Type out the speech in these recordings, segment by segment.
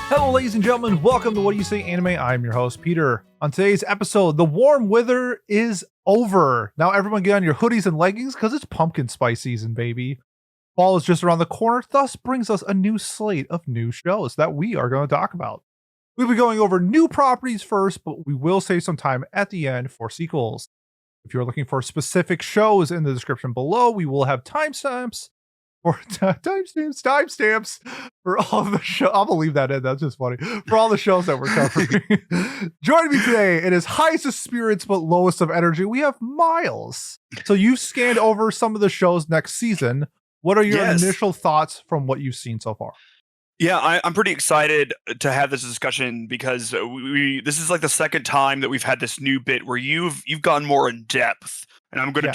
Hello, ladies and gentlemen. Welcome to What Do You Say Anime. I'm your host, Peter. On today's episode, the warm weather is over. Now, everyone get on your hoodies and leggings because it's pumpkin spice season, baby. Fall is just around the corner, thus brings us a new slate of new shows that we are going to talk about. We'll be going over new properties first, but we will save some time at the end for sequels. If you're looking for specific shows in the description below, we will have timestamps for all the show. I'm gonna leave that in. That's just funny. For all the shows that we're covering. Joining me today, it is highest of spirits but lowest of energy. We have Miles. So you've scanned over some of the shows next season. What are your initial thoughts from what you've seen so far? Yeah, I'm pretty excited to have this discussion because this is like the second time that we've had this new bit where you've gone more in depth, and I'm gonna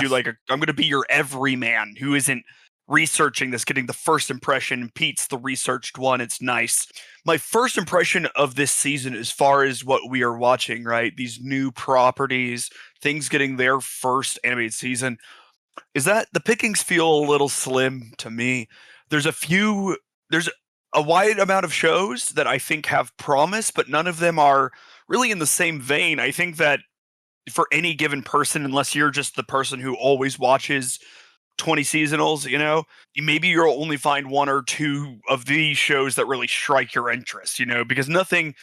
I'm gonna be your everyman who isn't researching this, getting the first impression. Pete's the researched one. It's nice. My first impression of this season, as far as what we are watching, right? These new properties, things getting their first animated season, is that the pickings feel a little slim to me. There's a wide amount of shows that I think have promise, but none of them are really in the same vein. I think that for any given person, unless you're just the person who always watches 20 seasonals, maybe you'll only find one or two of these shows that really strike your interest, because nothing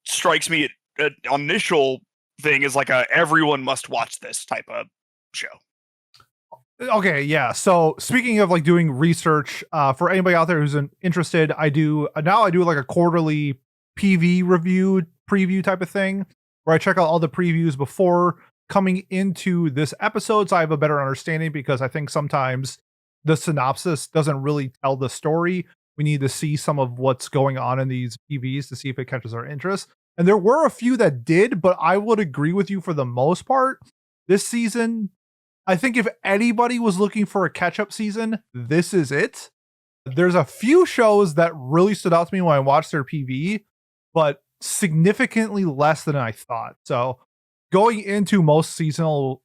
strikes me at initial thing as like everyone must watch this type of show. Okay, yeah. So speaking of like doing research, for anybody out there who's interested, I do like a quarterly PV review preview type of thing where I check out all the previews before coming into this episode, so I have a better understanding, because I think sometimes the synopsis doesn't really tell the story. We need to see some of what's going on in these PVs to see if it catches our interest. And there were a few that did, but I would agree with you for the most part. This season, I think if anybody was looking for a catch-up season, this is it. There's a few shows that really stood out to me when I watched their PV, but significantly less than I thought. So going into most seasonal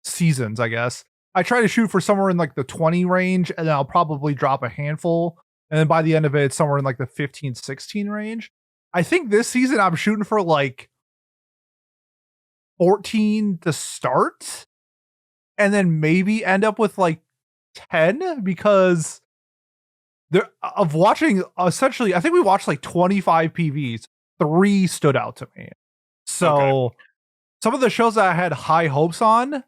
seasons, I guess, I try to shoot for somewhere in like the 20 range, and then I'll probably drop a handful. And then by the end of it, it's somewhere in like the 15, 16 range. I think this season I'm shooting for like 14 to start, and then maybe end up with like 10, because watching, essentially, I think we watched like 25 PVs. 3 stood out to me. So some of the shows that I had high hopes on,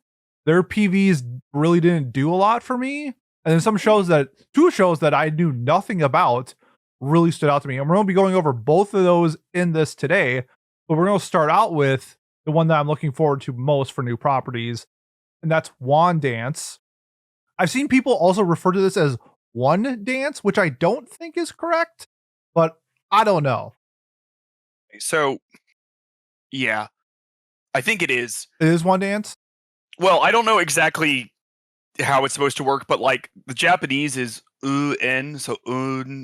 their PVs really didn't do a lot for me. And then two shows that I knew nothing about really stood out to me. And we're going to be going over both of those in this today. But we're going to start out with the one that I'm looking forward to most for new properties, and that's Wandance. I've seen people also refer to this as Wandance, which I don't think is correct, but I don't know. So, yeah, I think it is. It is Wandance? Well, I don't know exactly how it's supposed to work, but like the Japanese is un, so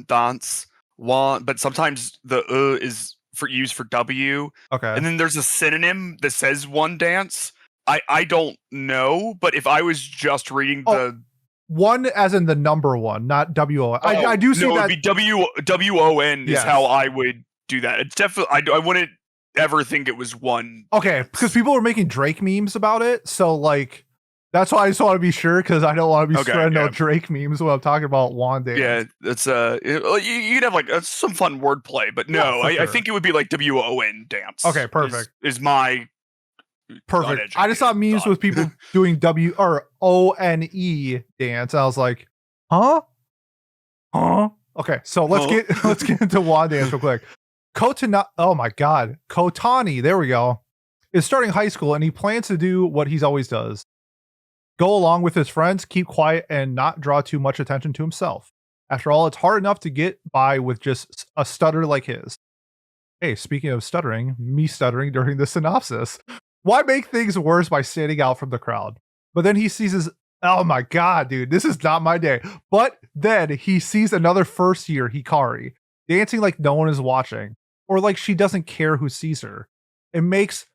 dance, but sometimes the is used for W. Okay. And then there's a synonym that says Wandance. I don't know, but if I was just reading the one as in the number one, not W-O-N. I do see that. It'd be W-O-N is how I would do that. It's definitely, I wouldn't ever think it was one. Okay, because people were making Drake memes about it, so like that's why I just want to be sure, because I don't want to be spreading no Drake memes when I'm talking about Wandance. Yeah, that's you'd have like some fun wordplay, but no, I think it would be like W-O-N dance. Okay, perfect. Is my perfect. I just saw memes with people doing W or O-N-E dance. I was like, huh? Okay, so let's get into Wandance real quick. Kotani, there we go, is starting high school, and he plans to do what he's always does. Go along with his friends, keep quiet, and not draw too much attention to himself. After all, it's hard enough to get by with just a stutter like his. Hey, speaking of stuttering, me stuttering during the synopsis. Why make things worse by standing out from the crowd? But then he sees oh my god, dude, this is not my day. But then he sees another first year Hikari dancing like no one is watching, or like she doesn't care who sees her. It makes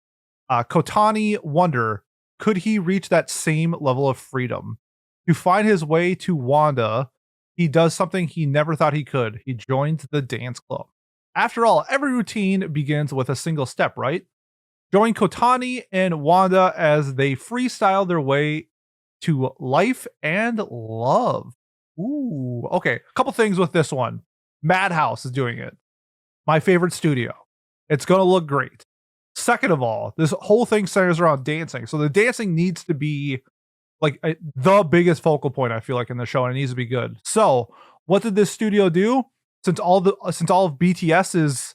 Kotani wonder, could he reach that same level of freedom? To find his way to Wanda, he does something he never thought he could. He joins the dance club. After all, every routine begins with a single step, right? Join Kotani and Wanda as they freestyle their way to life and love. Ooh, okay. A couple things with this one. Madhouse is doing it. My favorite studio. It's going to look great. Second of all, this whole thing centers around dancing. So the dancing needs to be like the biggest focal point, I feel like, in the show, and it needs to be good. So what did this studio do? Since all of BTS is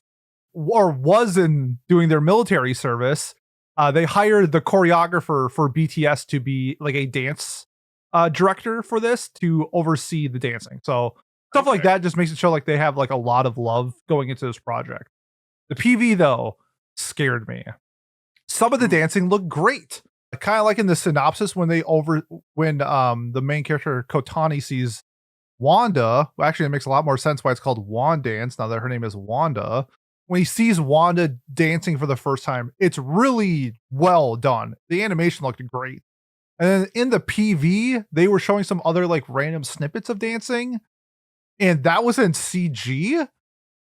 or was in doing their military service, they hired the choreographer for BTS to be like a dance director for this to oversee the dancing. So stuff like that just makes it show like they have like a lot of love going into this project. The PV though scared me. Some of the dancing looked great. Kind of like in the synopsis when the main character Kotani sees Wanda. Well, actually, it makes a lot more sense why it's called Wandance now that her name is Wanda. When he sees Wanda dancing for the first time, it's really well done. The animation looked great. And then in the PV, they were showing some other like random snippets of dancing, and that was in CG,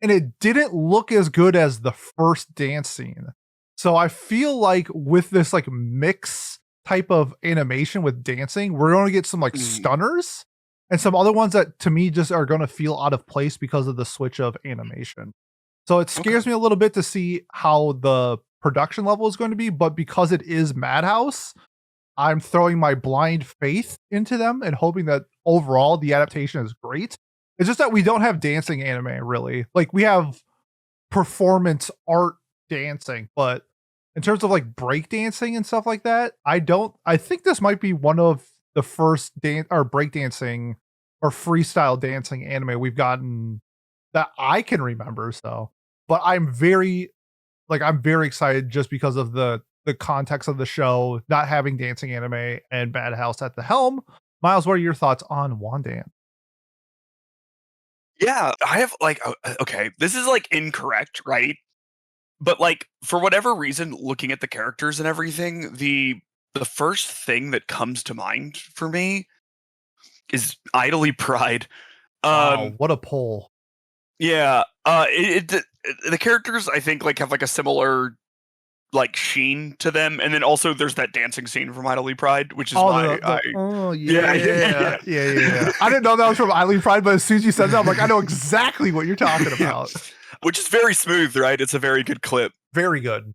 and it didn't look as good as the first dance scene. So I feel like with this like mix type of animation with dancing, we're going to get some like stunners and some other ones that to me just are going to feel out of place because of the switch of animation. So it scares me a little bit to see how the production level is going to be, but because it is Madhouse, I'm throwing my blind faith into them and hoping that overall the adaptation is great. It's just that we don't have dancing anime really. Like we have performance art dancing, but in terms of like break dancing and stuff like that, I think this might be one of the first dance or break dancing or freestyle dancing anime we've gotten that I can remember. So, but I'm very excited just because of the context of the show, not having dancing anime and Madhouse at the helm. Miles, what are your thoughts on Wandance? Yeah, I have like okay, this is like incorrect, right? But like for whatever reason, looking at the characters and everything, the first thing that comes to mind for me is Idly Pride. Wow, what a pull. Yeah, the characters I think like have like a similar like sheen to them, and then also there's that dancing scene from Idly Pride, which is why yeah. I didn't know that was from Idly Pride, but as soon as you said that, I'm like, I know exactly what you're talking about. Which is very smooth, right? It's a very good clip. Very good.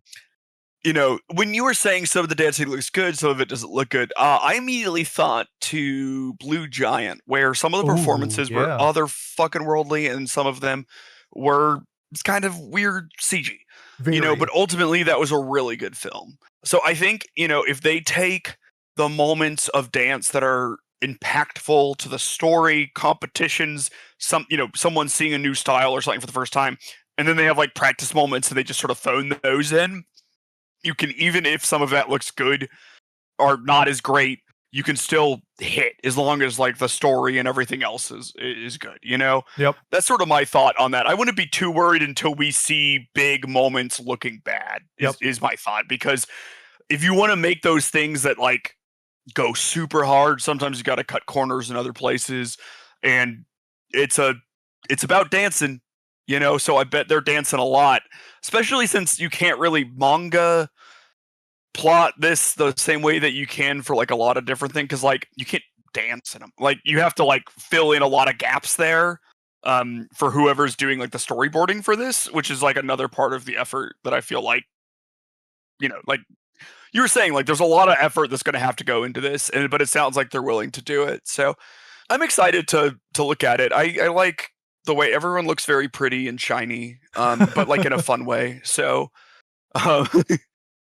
You know, when you were saying some of the dancing looks good, some of it doesn't look good, I immediately thought to Blue Giant, where some of the performances were other fucking worldly, and some of them were kind of weird CG. Very. You know, but ultimately that was a really good film. So I think, you know, if they take the moments of dance that are impactful to the story, competitions, someone seeing a new style or something for the first time, and then they have like practice moments and they just sort of phone those in, you can, even if some of that looks good or not as great, you can still hit as long as like the story and everything else is good, you know? Yep. That's sort of my thought on that. I wouldn't be too worried until we see big moments looking bad is my thought. Because if you want to make those things that like go super hard, sometimes you got to cut corners in other places, and it's about dancing, you know? So I bet they're dancing a lot, especially since you can't really manga plot this the same way that you can for like a lot of different things, because like you can't dance in them, like you have to like fill in a lot of gaps there for whoever's doing like the storyboarding for this, which is like another part of the effort that I feel like, you know, like you were saying, like there's a lot of effort that's going to have to go into this, but it sounds like they're willing to do it. So I'm excited to look at it. I like the way everyone looks very pretty and shiny, but like in a fun way. So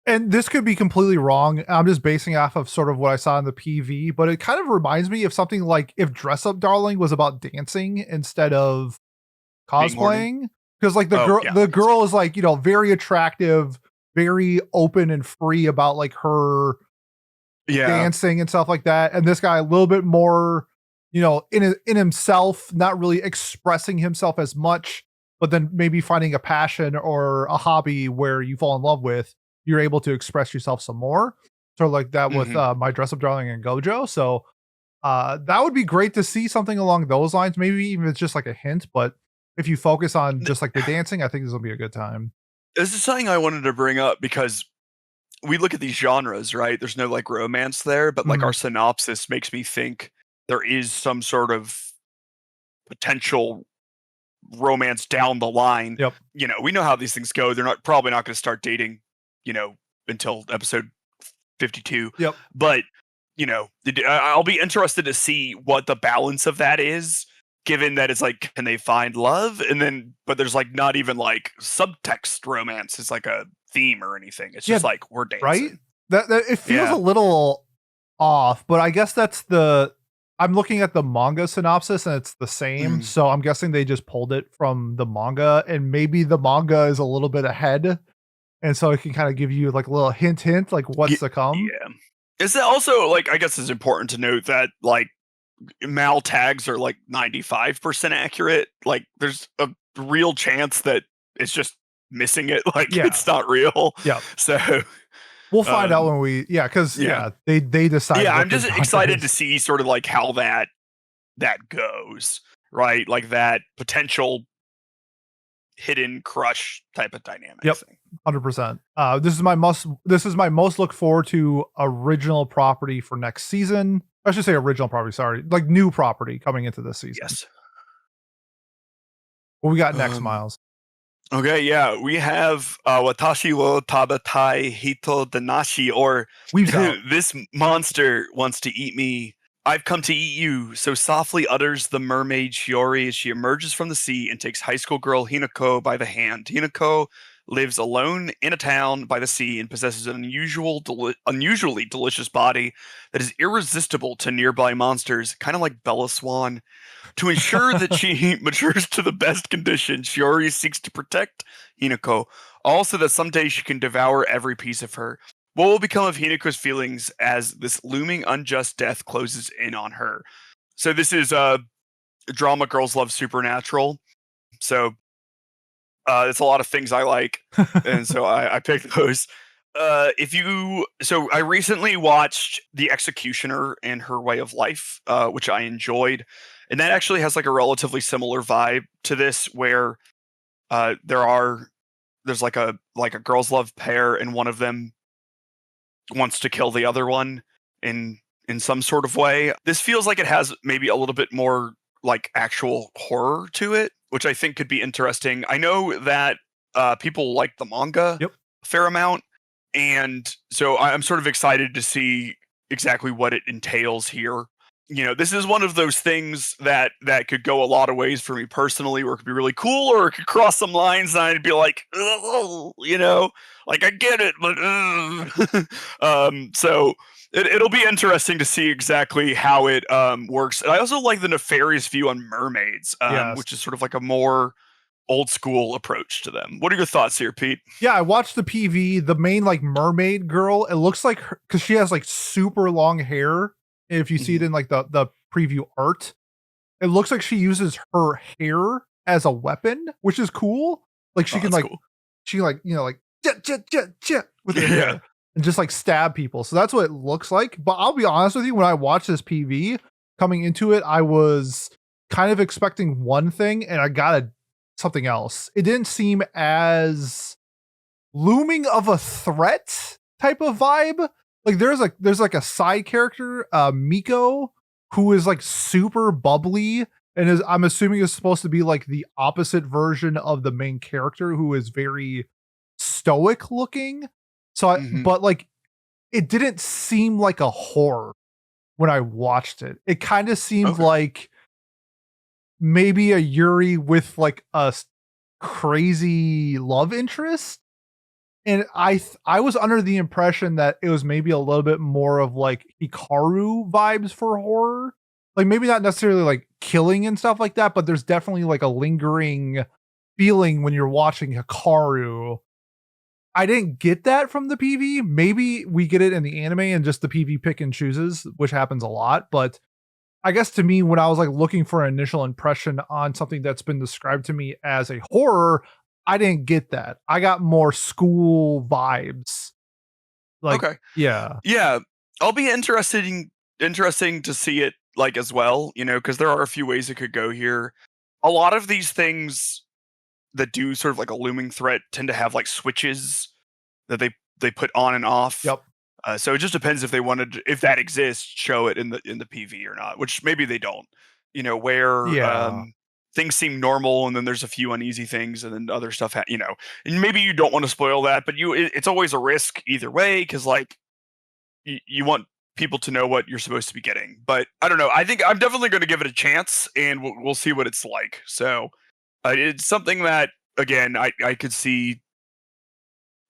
and this could be completely wrong. I'm just basing off of sort of what I saw in the PV, but it kind of reminds me of something like if Dress Up Darling was about dancing instead of cosplaying. Because like the girl is like, you know, very attractive, very open and free about like her dancing and stuff like that. And this guy a little bit more, you know, in himself, not really expressing himself as much, but then maybe finding a passion or a hobby where you fall in love with, you're able to express yourself some more. Sort of like that with My Dress Up Darling and Gojo. So that would be great to see something along those lines. Maybe even if it's just like a hint, but if you focus on just like the dancing, I think this will be a good time. This is something I wanted to bring up because we look at these genres, right? There's no like romance there, but like our synopsis makes me think there is some sort of potential romance down the line. Yep. You know, we know how these things go. They're probably not going to start dating, you know, until episode 52. Yep. But, you know, I'll be interested to see what the balance of that is, given that it's like, can they find love? And then, but there's like not even like subtext romance. It's like a theme or anything. It's just like we're dancing. Right? That it feels a little off, but I guess that's I'm looking at the manga synopsis and it's the same. So I'm guessing they just pulled it from the manga, and maybe the manga is a little bit ahead. And so it can kind of give you like a little hint, like what's to come. Yeah. Is it also like, I guess it's important to note that like mal tags are like 95% accurate. Like there's a real chance that it's just missing it. Like it's not real. Yeah. So we'll find out when we, because they decide. Yeah, I'm just excited to see sort of like how that goes, right? Like that potential hidden crush type of dynamic. Yep, 100%. This is my most look forward to original property for next season. I should say original property. Sorry, like new property coming into this season. Yes. What we got next, Miles? Okay, yeah, we have Watashi wo tabetai hito danashi, or this monster wants to eat me. I've come to eat you, so softly utters the mermaid Shiori as she emerges from the sea and takes high school girl Hinako by the hand. Hinako lives alone in a town by the sea and possesses an unusually delicious body that is irresistible to nearby monsters, kind of like Bella Swan. To ensure that she matures to the best condition, Shiori seeks to protect Hinako, also that someday she can devour every piece of her. What will become of Hinako's feelings as this looming unjust death closes in on her? So this is a drama Girls Love Supernatural. So it's a lot of things I like, and so I picked those. So I recently watched The Executioner and Her Way of Life, which I enjoyed. And that actually has like a relatively similar vibe to this, where there's like a girls' love pair, and one of them wants to kill the other one in some sort of way. This feels like it has maybe a little bit more like actual horror to it, which I think could be interesting. I know that people like the manga a fair amount, and so I'm sort of excited to see exactly what it entails here. You know, this is one of those things that could go a lot of ways for me personally, where it could be really cool, or it could cross some lines and I'd be like, oh, you know, like I get it, but so it'll be interesting to see exactly how it works. And I also like the nefarious view on mermaids, which is sort of like a more old school approach to them. What are your thoughts here, Pete? Yeah, I watched the PV. The main like mermaid girl, it looks like her, because she has like super long hair. If you see it in like the preview art, it looks like she uses her hair as a weapon, which is cool. Like she can like cool. She like, you know, like with her hair and just like stab people. So that's what it looks like. But I'll be honest with you, when I watched this PV coming into it, I was kind of expecting one thing and I got something else. It didn't seem as looming of a threat type of vibe. Like there's like a side character, Miko, who is like super bubbly and I'm assuming is supposed to be like the opposite version of the main character, who is very stoic looking. So but like it didn't seem like a horror when I watched it. It kind of seemed like maybe a Yuri with like a crazy love interest. And I was under the impression that it was maybe a little bit more of like Hikaru vibes for horror. Like maybe not necessarily like killing and stuff like that, but there's definitely like a lingering feeling when you're watching Hikaru. I didn't get that from the PV. Maybe we get it in the anime and just the PV pick and chooses, which happens a lot. But I guess to me, when I was like looking for an initial impression on something that's been described to me as a horror, I didn't get that. I got more school vibes. Like, yeah. I'll be interesting to see it like as well, you know, because there are a few ways it could go here. a lot of these things that do sort of like a looming threat tend to have like switches that they put on and off. Yep. So it just depends if they wanted, if that exists, show it in the PV or not, which maybe they don't. Where things seem normal and then there's a few uneasy things and then other stuff, and maybe you don't want to spoil that, but it's always a risk either way because like you want people to know what you're supposed to be getting. But I don't know. I think I'm definitely going to give it a chance and we'll see what it's like. So it's something that, again, I could see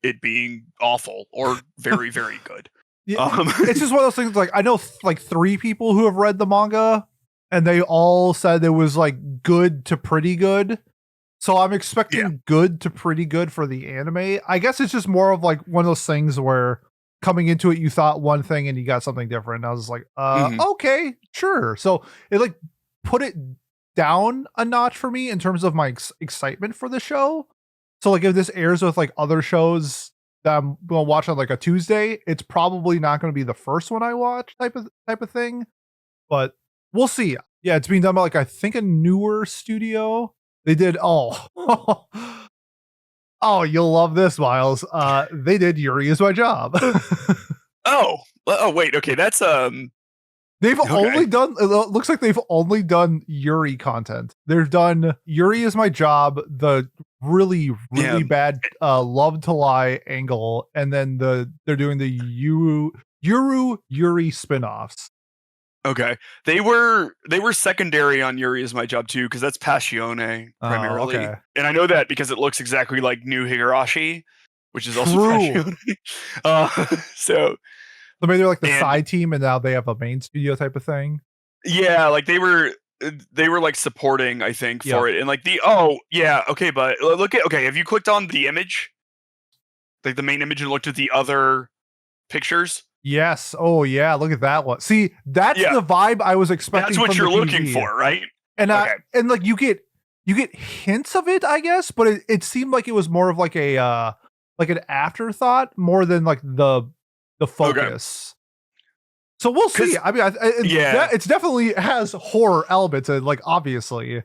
it being awful or very, very good. It's just one of those things. Like I know like 3 people who have read the manga, and they all said it was like good to pretty good. So I'm expecting good to pretty good for the anime. I guess it's just more of like one of those things where coming into it, you thought one thing and you got something different. And I was like, okay, sure. So it like put it down a notch for me in terms of my excitement for the show. So like if this airs with like other shows that I'm gonna watch on like a Tuesday, it's probably not going to be the first one I watch type of thing. But we'll see. Yeah, it's being done by like I think a newer studio. They did oh, you'll love this, Miles. They did Yuri Is My Job. Oh, wait, okay, that's They've only done. It looks like they've only done Yuri content. They've done Yuri Is My Job, the really bad Love to Lie angle, and then they're doing the Yuri spin-offs. Okay, they were secondary on Yuri Is My Job too, because that's Passione primarily, and I know that because it looks exactly like New Higurashi, which is also Passione. So maybe they're like the side team, and now they have a main studio type of thing. Yeah, like they were like supporting, I think, for it, and like but have you clicked on the image, like the main image, and looked at the other pictures? Yes. Oh yeah. Look at that one. See, that's the vibe I was expecting. That's what you're looking for, right? And and like you get hints of it, I guess, but it seemed like it was more of like a like an afterthought more than like the focus. So we'll see. I mean, it's definitely has horror elements, and like obviously.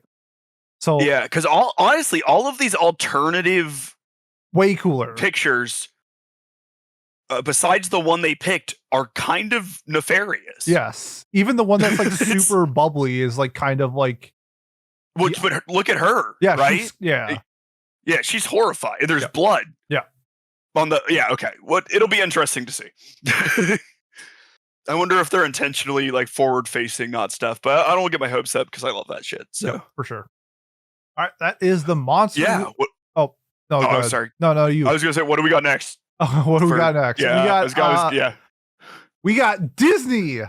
So yeah, because honestly, all of these alternative, way cooler pictures, besides the one they picked, are kind of nefarious. Yes, even the one that's like super bubbly is like kind of like. But look at her. Yeah. Right. Yeah. She's horrified. There's blood. Yeah. On the okay. It'll be interesting to see. I wonder if they're intentionally like forward facing, not stuff. But I don't get my hopes up because I love that shit. So for sure. All right, that is the monster. Yeah. Oh no! Sorry. No, you. I was gonna say, what do we got next? What do we got next? Yeah, we got Disney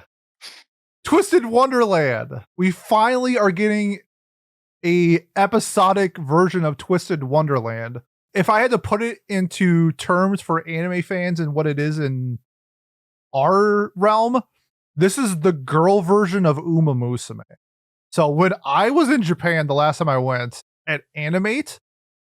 Twisted Wonderland. We finally are getting a episodic version of Twisted Wonderland. If I had to put it into terms for anime fans and what it is in our realm, this is the girl version of Uma Musume. So when I was in Japan the last time I went at Animate,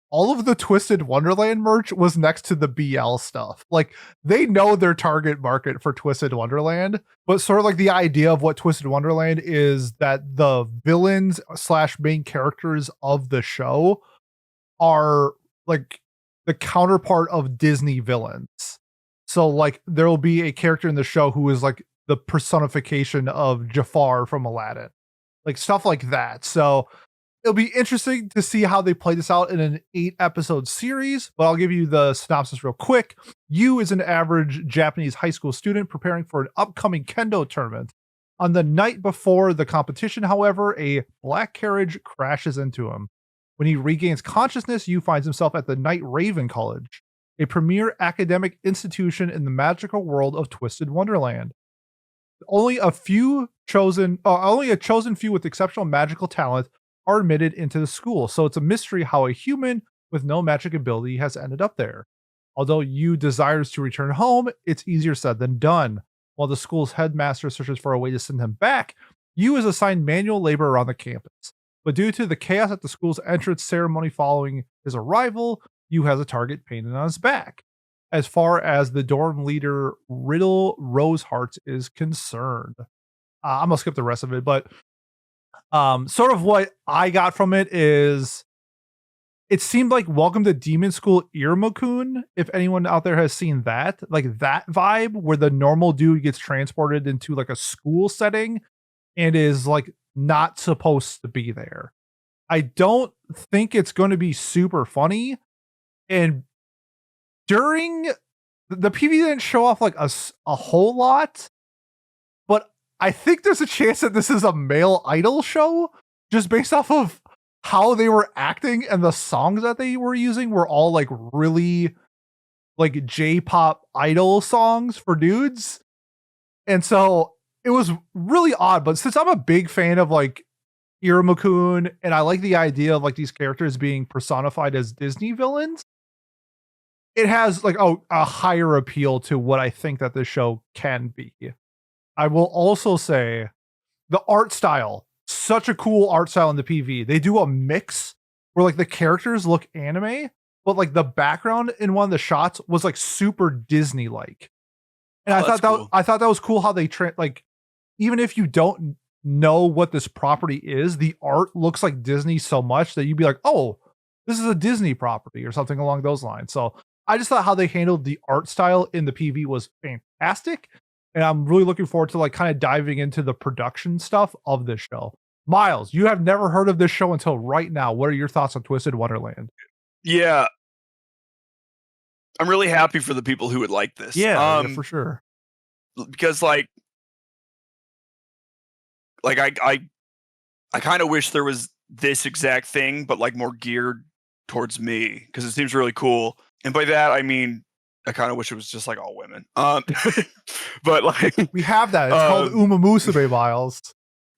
all of the Twisted Wonderland merch was next to the BL stuff. Like they know their target market for Twisted Wonderland, but sort of like the idea of what Twisted Wonderland is that the villains / main characters of the show are like the counterpart of Disney villains. So like there will be a character in the show who is like the personification of Jafar from Aladdin, like stuff like that. So it'll be interesting to see how they play this out in an 8-episode series, but I'll give you the synopsis real quick. Yu is an average Japanese high school student preparing for an upcoming kendo tournament. On the night before the competition, however, a black carriage crashes into him. When he regains consciousness, Yu finds himself at the Night Raven College, a premier academic institution in the magical world of Twisted Wonderland. Only a chosen few with exceptional magical talent are admitted into the school, so it's a mystery how a human with no magic ability has ended up there. Although Yu desires to return home, it's easier said than done. While the school's headmaster searches for a way to send him back, Yu is assigned manual labor around the campus. But due to the chaos at the school's entrance ceremony following his arrival, Yu has a target painted on his back. As far as the dorm leader, Riddle Roseheart, is concerned. I'm going to skip the rest of it, but Sort of what I got from it is it seemed like Welcome to Demon School Iruma-kun, if anyone out there has seen that, like that vibe where the normal dude gets transported into like a school setting and is like not supposed to be there. I don't think it's going to be super funny. And during the PV didn't show off like a whole lot, but I think there's a chance that this is a male idol show just based off of how they were acting, and the songs that they were using were all like really like J-pop idol songs for dudes. And so it was really odd, but since I'm a big fan of like Iruma-kun and I like the idea of like these characters being personified as Disney villains, it has like a higher appeal to what I think that this show can be. I will also say the art style, such a cool art style in the PV. They do a mix where like the characters look anime, but like the background in one of the shots was like super Disney like. And I thought cool. I thought that was cool how they like, even if you don't know what this property is, the art looks like Disney so much that you'd be like, oh, this is a Disney property or something along those lines. So I just thought how they handled the art style in the PV was fantastic. And I'm really looking forward to like kind of diving into the production stuff of this show. Miles, you have never heard of this show until right now. What are your thoughts on Twisted Wonderland? Yeah. I'm really happy for the people who would like this. Yeah, for sure. Because like I kind of wish there was this exact thing, but like more geared towards me, because it seems really cool. And by that I mean I kind of wish it was just like all women. But like we have that. It's called Uma Musume, Miles.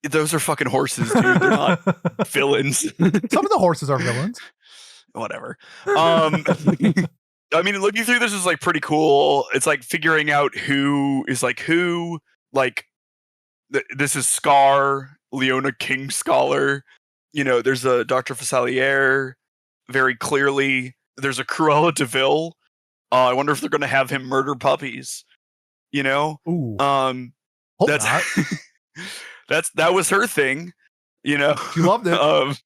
Those are fucking horses, dude. They're not villains. Some of the horses are villains. Whatever. I mean, looking through this is like pretty cool. It's like figuring out who is like who. Like this is Scar, Leona King Scholar. You know, there's a Dr. Facilier. Very clearly, there's a Cruella DeVille. I wonder if they're going to have him murder puppies. You know, ooh. That's that was her thing. You know, she loved it.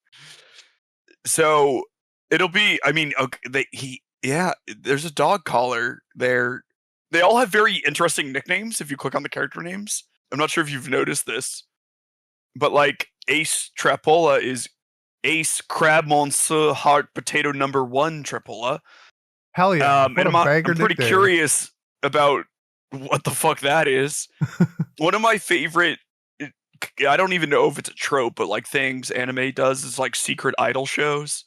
So it'll be. I mean, okay, there's a dog collar there. They all have very interesting nicknames. If you click on the character names, I'm not sure if you've noticed this, but like Ace Trapola is Ace Crab Monster Heart Potato Number 1 Trapola. Hell yeah! And I'm pretty curious about what the fuck that is. One of my favorite, I don't even know if it's a trope, but like things anime does is like secret idol shows.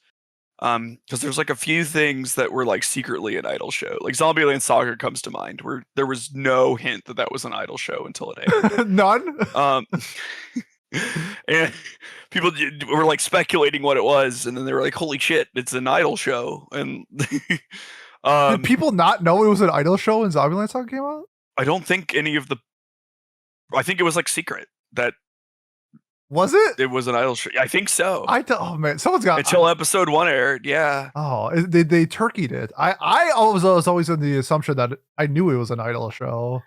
Because there's like a few things that were like secretly an idol show. Like Zombieland Saga comes to mind, where there was no hint that that was an idol show until it aired. None. And people were like speculating what it was, and then they were like, "Holy shit, it's an idol show!" And did people not know it was an idol show when Zombieland Saga came out? I don't think any of the. I think it was like secret that. Was it? It was an idol show. I think so. Oh man, someone's got until episode 1 aired. Yeah. Oh, they turkeyed it. I was always in the assumption that I knew it was an idol show.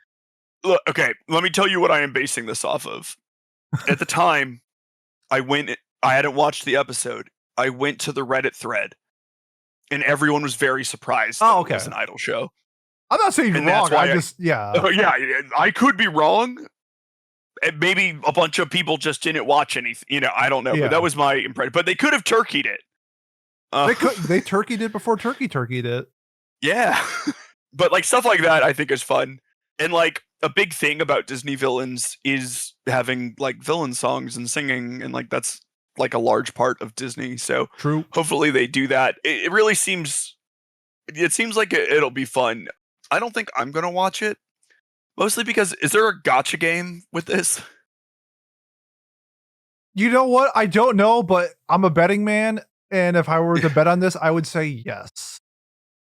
Look, okay, let me tell you what I am basing this off of. At the time, I hadn't watched the episode. I went to the Reddit thread, and everyone was very surprised that it was an idol show. I'm not saying you're wrong. Yeah, I could be wrong. And maybe a bunch of people just didn't watch anything. You know, I don't know. Yeah. But that was my impression. But they could have turkeyed it. They turkeyed it before turkeyed it. Yeah. But like stuff like that, I think is fun. And like a big thing about Disney villains is having like villain songs and singing, and like that's like a large part of Disney. So true. Hopefully they do that. It really seems. It seems like it'll be fun. I don't think I'm gonna watch it. Mostly because, is there a gacha game with this? You know what? I don't know, but I'm a betting man, and if I were to bet on this, I would say yes.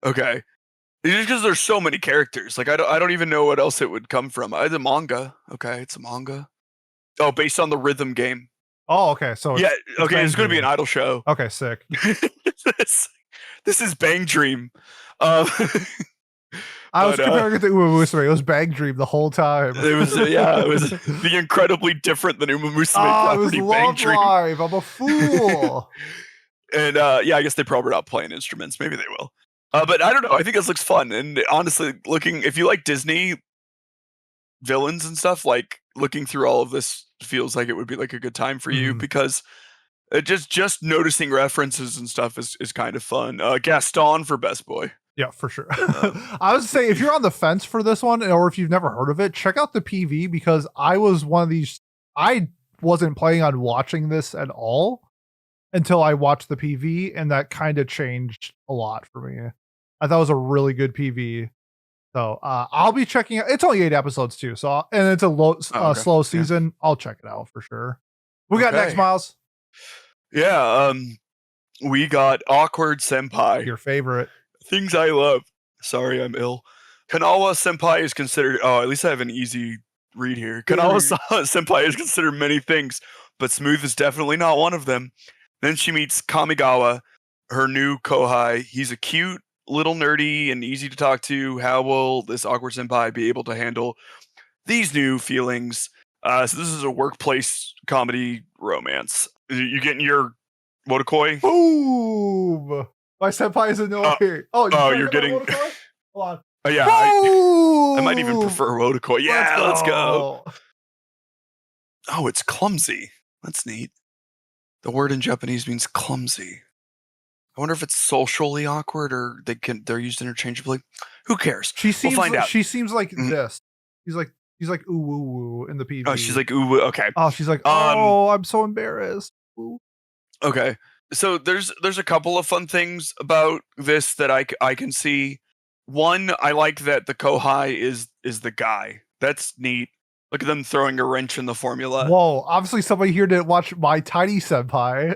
Okay. It's just because there's so many characters. Like I don't even know what else it would come from. It's a manga. Okay, it's a manga. Oh, based on the rhythm game. Oh, okay. So yeah, okay, it's going to be an idol show. Okay, sick. This is Bang Dream. I was comparing it to Uma Musume. It was Bang Dream the whole time. It was the incredibly different than Uma Musume property, it was Bang Dream. Live. I'm a fool. And I guess they probably not playing instruments. Maybe they will. But I don't know. I think this looks fun. And honestly, if you like Disney villains and stuff, like looking through all of this feels like it would be like a good time for you because just noticing references and stuff is kind of fun. Gaston for best boy. Yeah, for sure. I was saying, if you're on the fence for this one, or if you've never heard of it, check out the PV, because I was one of these. I wasn't planning on watching this at all until I watched the PV, and that kind of changed a lot for me. I thought it was a really good PV. So I'll be checking it. It's only 8 episodes too, and it's a slow season. Yeah. I'll check it out for sure. We got next, Miles. Yeah, we got Awkward Senpai. Your favorite. Things I love. Sorry, I'm ill. Kanawa Senpai is considered... Oh, at least I have an easy read here. Kanawa Senpai is considered many things, but smooth is definitely not one of them. Then she meets Kamigawa, her new kohai. He's a cute, little nerdy, and easy to talk to. How will this Awkward Senpai be able to handle these new feelings? So this is a workplace comedy romance. You getting your Wotakoi? Boom! My senpai is annoying. You're getting... Hold on. Yeah, I might even prefer Wotakoi. Yeah, let's go. Oh, it's clumsy. That's neat. The word in Japanese means clumsy. I wonder if it's socially awkward or they're used interchangeably. Who cares? We'll find out. She seems like this. She's like ooh woo woo in the PV. Oh, she's like ooh woo. Okay. Oh, she's like I'm so embarrassed. Ooh. Okay. So there's a couple of fun things about this that I can see. One, I like that the kohai is the guy. That's neat. Look at them throwing a wrench in the formula. Whoa, obviously somebody here didn't watch My Tiny Senpai.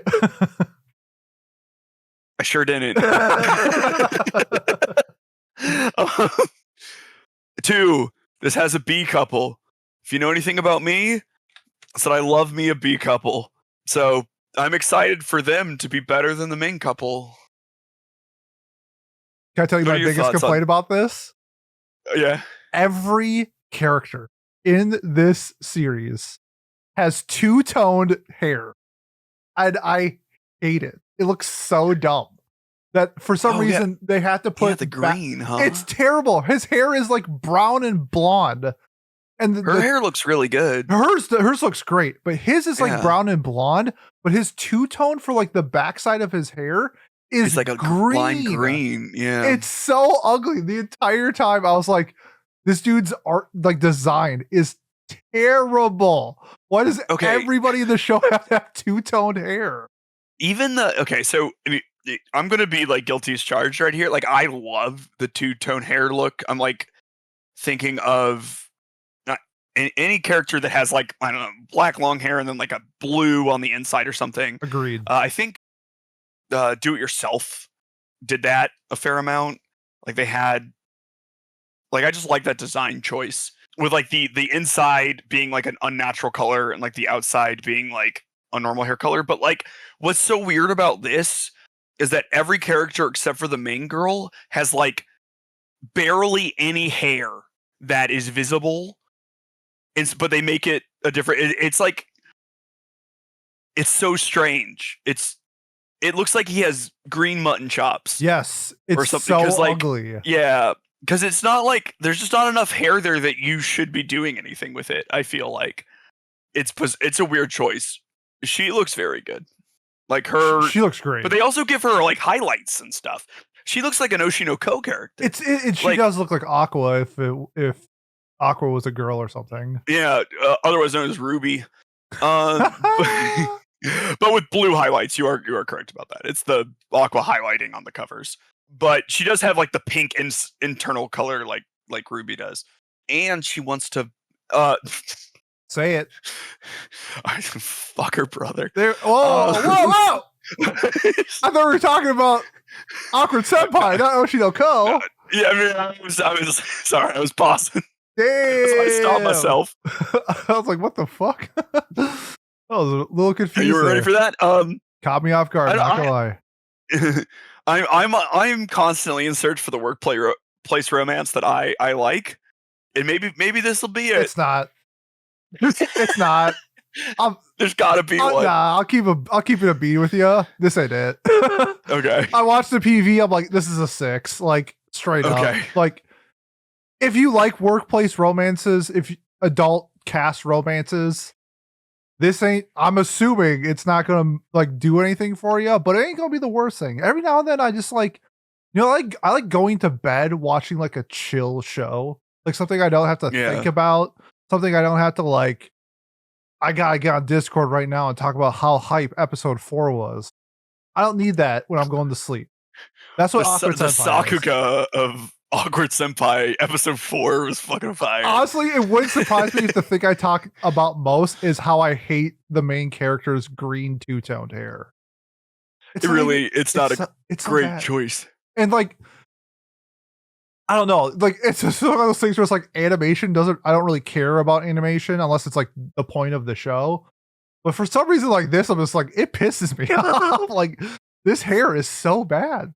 I sure didn't. 2, this has a B couple. If you know anything about me, it's that I love me a B couple. So I'm excited for them to be better than the main couple. Can I tell you my biggest complaint about this? Yeah. Every character in this series has two-toned hair. And I hate it. It looks so dumb that for some reason they have to put the green, huh? It's terrible. His hair is like brown and blonde. And her hair looks really good. Hers looks great, but his is like brown and blonde, but his two-tone for like the backside of his hair is like a green. Lime green. Yeah. It's so ugly. The entire time I was like, this dude's art design is terrible. Why does everybody in the show have to have two-toned hair? Even so I'm gonna be like guilty as charged right here. Like, I love the two-tone hair look. I'm like thinking of any character that has like, I don't know, black long hair and then like a blue on the inside or something. Agreed. I think Do It Yourself did that a fair amount. Like they had, like, I just like that design choice with like the inside being like an unnatural color and like the outside being like a normal hair color. But like, what's so weird about this is that every character except for the main girl has like barely any hair that is visible. But they make it a different. It's like, it's so strange. It looks like he has green mutton chops. Yes, it's or something, so ugly. Yeah, because it's not like there's just not enough hair there that you should be doing anything with it. I feel like it's a weird choice. She looks very good. Like she looks great. But they also give her like highlights and stuff. She looks like an Oshinoko character. She does look like Aqua if Aqua was a girl or something. Yeah, otherwise known as Ruby. But with blue highlights, you are correct about that. It's the Aqua highlighting on the covers. But she does have like the pink internal color like Ruby does. And she wants to say it. Fuck her brother. Whoa! I thought we were talking about Awkward Senpai, not Oshinoko. Yeah, I mean, I was sorry, I was pausing. Damn. That's why I stopped myself. I was like, what the fuck? I was a little confused. You were ready for that? Caught me off guard, not gonna lie. I'm constantly in search for the workplace romance that I like, and maybe this will be it. It's not. It's not. There's gotta be one. Nah, I'll keep it a B with you. This ain't it. Okay. I watched the PV. I'm like, this is a 6. Like straight up. Like, if you like workplace romances, if adult cast romances, this ain't. I'm assuming it's not gonna like do anything for you, but it ain't gonna be the worst thing. Every now and then, I just like, like I like going to bed watching like a chill show, like something I don't have to think about, something I don't have to like. I gotta get on Discord right now and talk about how hype episode 4 was. I don't need that when I'm going to sleep. That's what Awkward Senpai the Sakuga of Awkward Senpai episode 4 was fucking fire. Honestly, it wouldn't surprise me if the thing I talk about most is how I hate the main character's green two-toned hair. It's not a great choice. And like, I don't know, like it's just one of those things where it's like animation I don't really care about animation unless it's like the point of the show. But for some reason like this, I'm just like, it pisses me off. Like, this hair is so bad.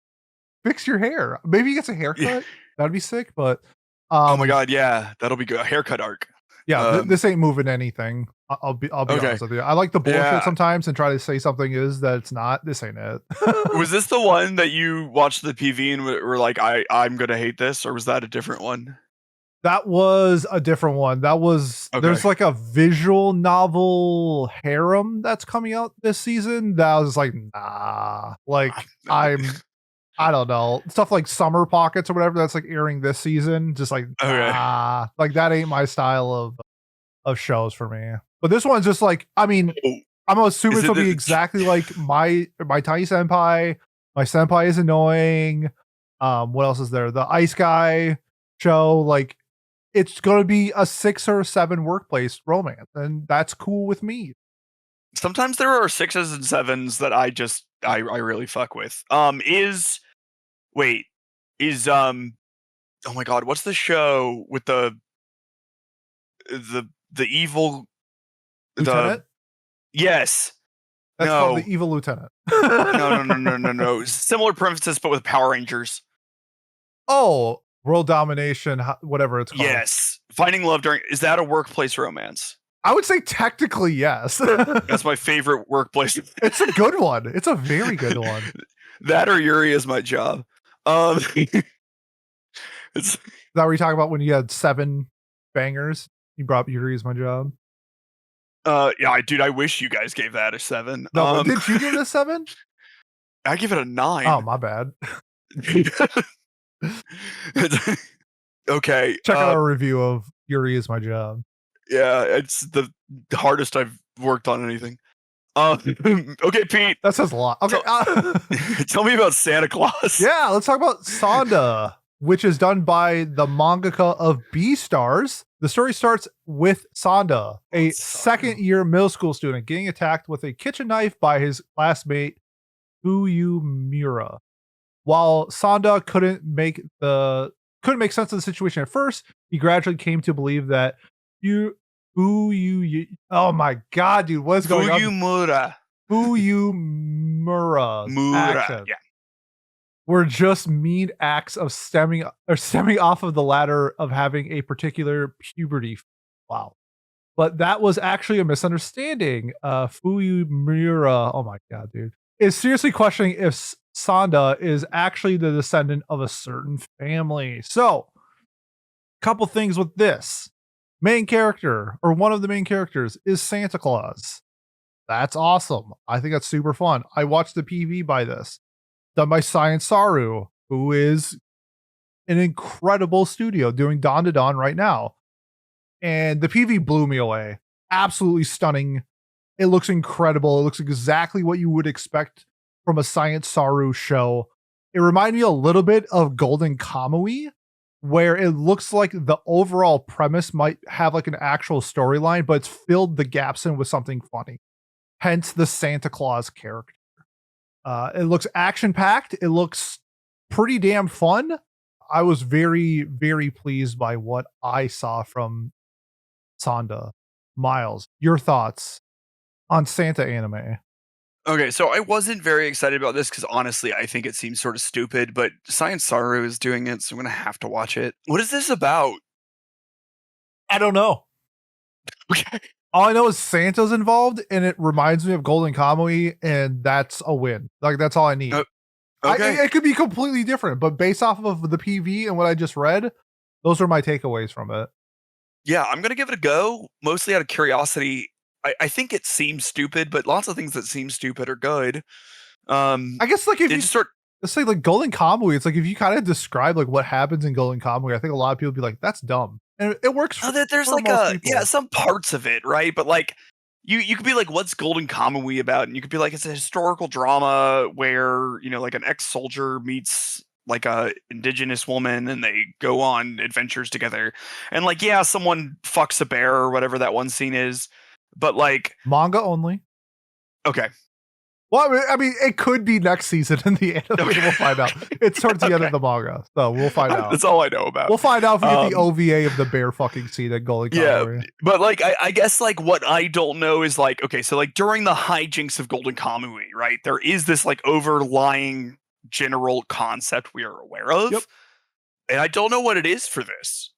Fix your hair. Maybe he gets a haircut. That'd be sick. But oh my god, yeah, that'll be good. A haircut arc. Yeah, this ain't moving anything. I'll be honest with you. I like the bullshit sometimes and try to say something is that it's not. This ain't it. Was this the one that you watched the PV and were like, I'm gonna hate this, or was that a different one? That was a different one. That was there's like a visual novel harem that's coming out this season. That was like, nah. Like I don't know, stuff like Summer Pockets or whatever that's like airing this season. Just like, nah, like that ain't my style of shows for me. But this one's just like, I mean, I'm assuming it'll be exactly like my tiny senpai. My senpai is annoying. What else is there? The Ice Guy show. Like, it's gonna be a 6 or 7 workplace romance, and that's cool with me. Sometimes there are 6s and 7s that I really fuck with. Oh my god, what's the show with the evil lieutenant? Yes. That's called the Evil Lieutenant. No. Similar premises, but with Power Rangers. Oh, world domination, whatever it's called. Yes. Finding Love is that a workplace romance? I would say technically yes. That's my favorite workplace. It's a good one. It's a very good one. That or Yuri Is My Job. Is that what you talking about when you had 7 bangers? You brought Yuri Is My Job. Yeah, dude, I wish you guys gave that a 7. No, did you give it a 7? I give it a 9. Oh, my bad. Okay. Check out our review of Yuri Is My Job. Yeah, it's the hardest I've worked on anything. Okay, Pete. That says a lot. Okay. Tell me about Santa Claus. Yeah, let's talk about Sanda, which is done by the mangaka of Beastars. The story starts with Sanda, a second-year middle school student, getting attacked with a kitchen knife by his classmate, Fuyumura. While Sanda couldn't make sense of the situation at first, he gradually came to believe that oh my god, dude, what is going on? Fuyumura's actions were just mean acts of stemming off of the ladder of having a particular puberty. Wow. But that was actually a misunderstanding. Fuyumura, oh my god, dude, is seriously questioning if Sanda is actually the descendant of a certain family. So, couple things with this. Main character, or one of the main characters, is Santa Claus. That's awesome. I think that's super fun. I watched the PV by this, done by Science Saru, who is an incredible studio doing Dawn to Dawn right now. And the PV blew me away. Absolutely stunning. It looks incredible. It looks exactly what you would expect from a Science Saru show. It reminded me a little bit of Golden Kamui, where it looks like the overall premise might have like an actual storyline, but it's filled the gaps in with something funny. Hence the Santa Claus character. It looks action-packed. It looks pretty damn fun. I was very, very pleased by what I saw from Sanda. Miles, your thoughts on Santa anime? Okay, so I wasn't very excited about this because honestly, I think it seems sort of stupid, but Science Saru is doing it, so I'm gonna have to watch it. What is this about? I don't know. Okay. All I know is Santa's involved, and it reminds me of Golden Kamui, and that's a win. Like, that's all I need. Okay. It could be completely different, but based off of the PV and what I just read, those are my takeaways from it. Yeah, I'm gonna give it a go, mostly out of curiosity. I think it seems stupid, but lots of things that seem stupid are good. I guess like if you just sort let's say like Golden Kamui, it's like if you kind of describe like what happens in Golden Kamui, I think a lot of people would be like, "That's dumb," and it works. there's for like most people. some parts of it, right? But like you could be like, what's Golden Kamui about? And you could be like, it's a historical drama where, you know, like an ex-soldier meets like a indigenous woman and they go on adventures together. And like, yeah, someone fucks a bear or whatever that one scene is. But like manga only. Okay. Well, I mean, it could be next season in the anime. Okay. We'll find out. It's towards the end of the manga, so we'll find out. That's all I know about. We'll find out if we get the OVA of the bear fucking scene at Golden Kamui. Yeah, but like, I guess like what I don't know is like, okay, so like during the hijinks of Golden Kamui, right? There is this like overlying general concept we are aware of, yep. And I don't know what it is for this.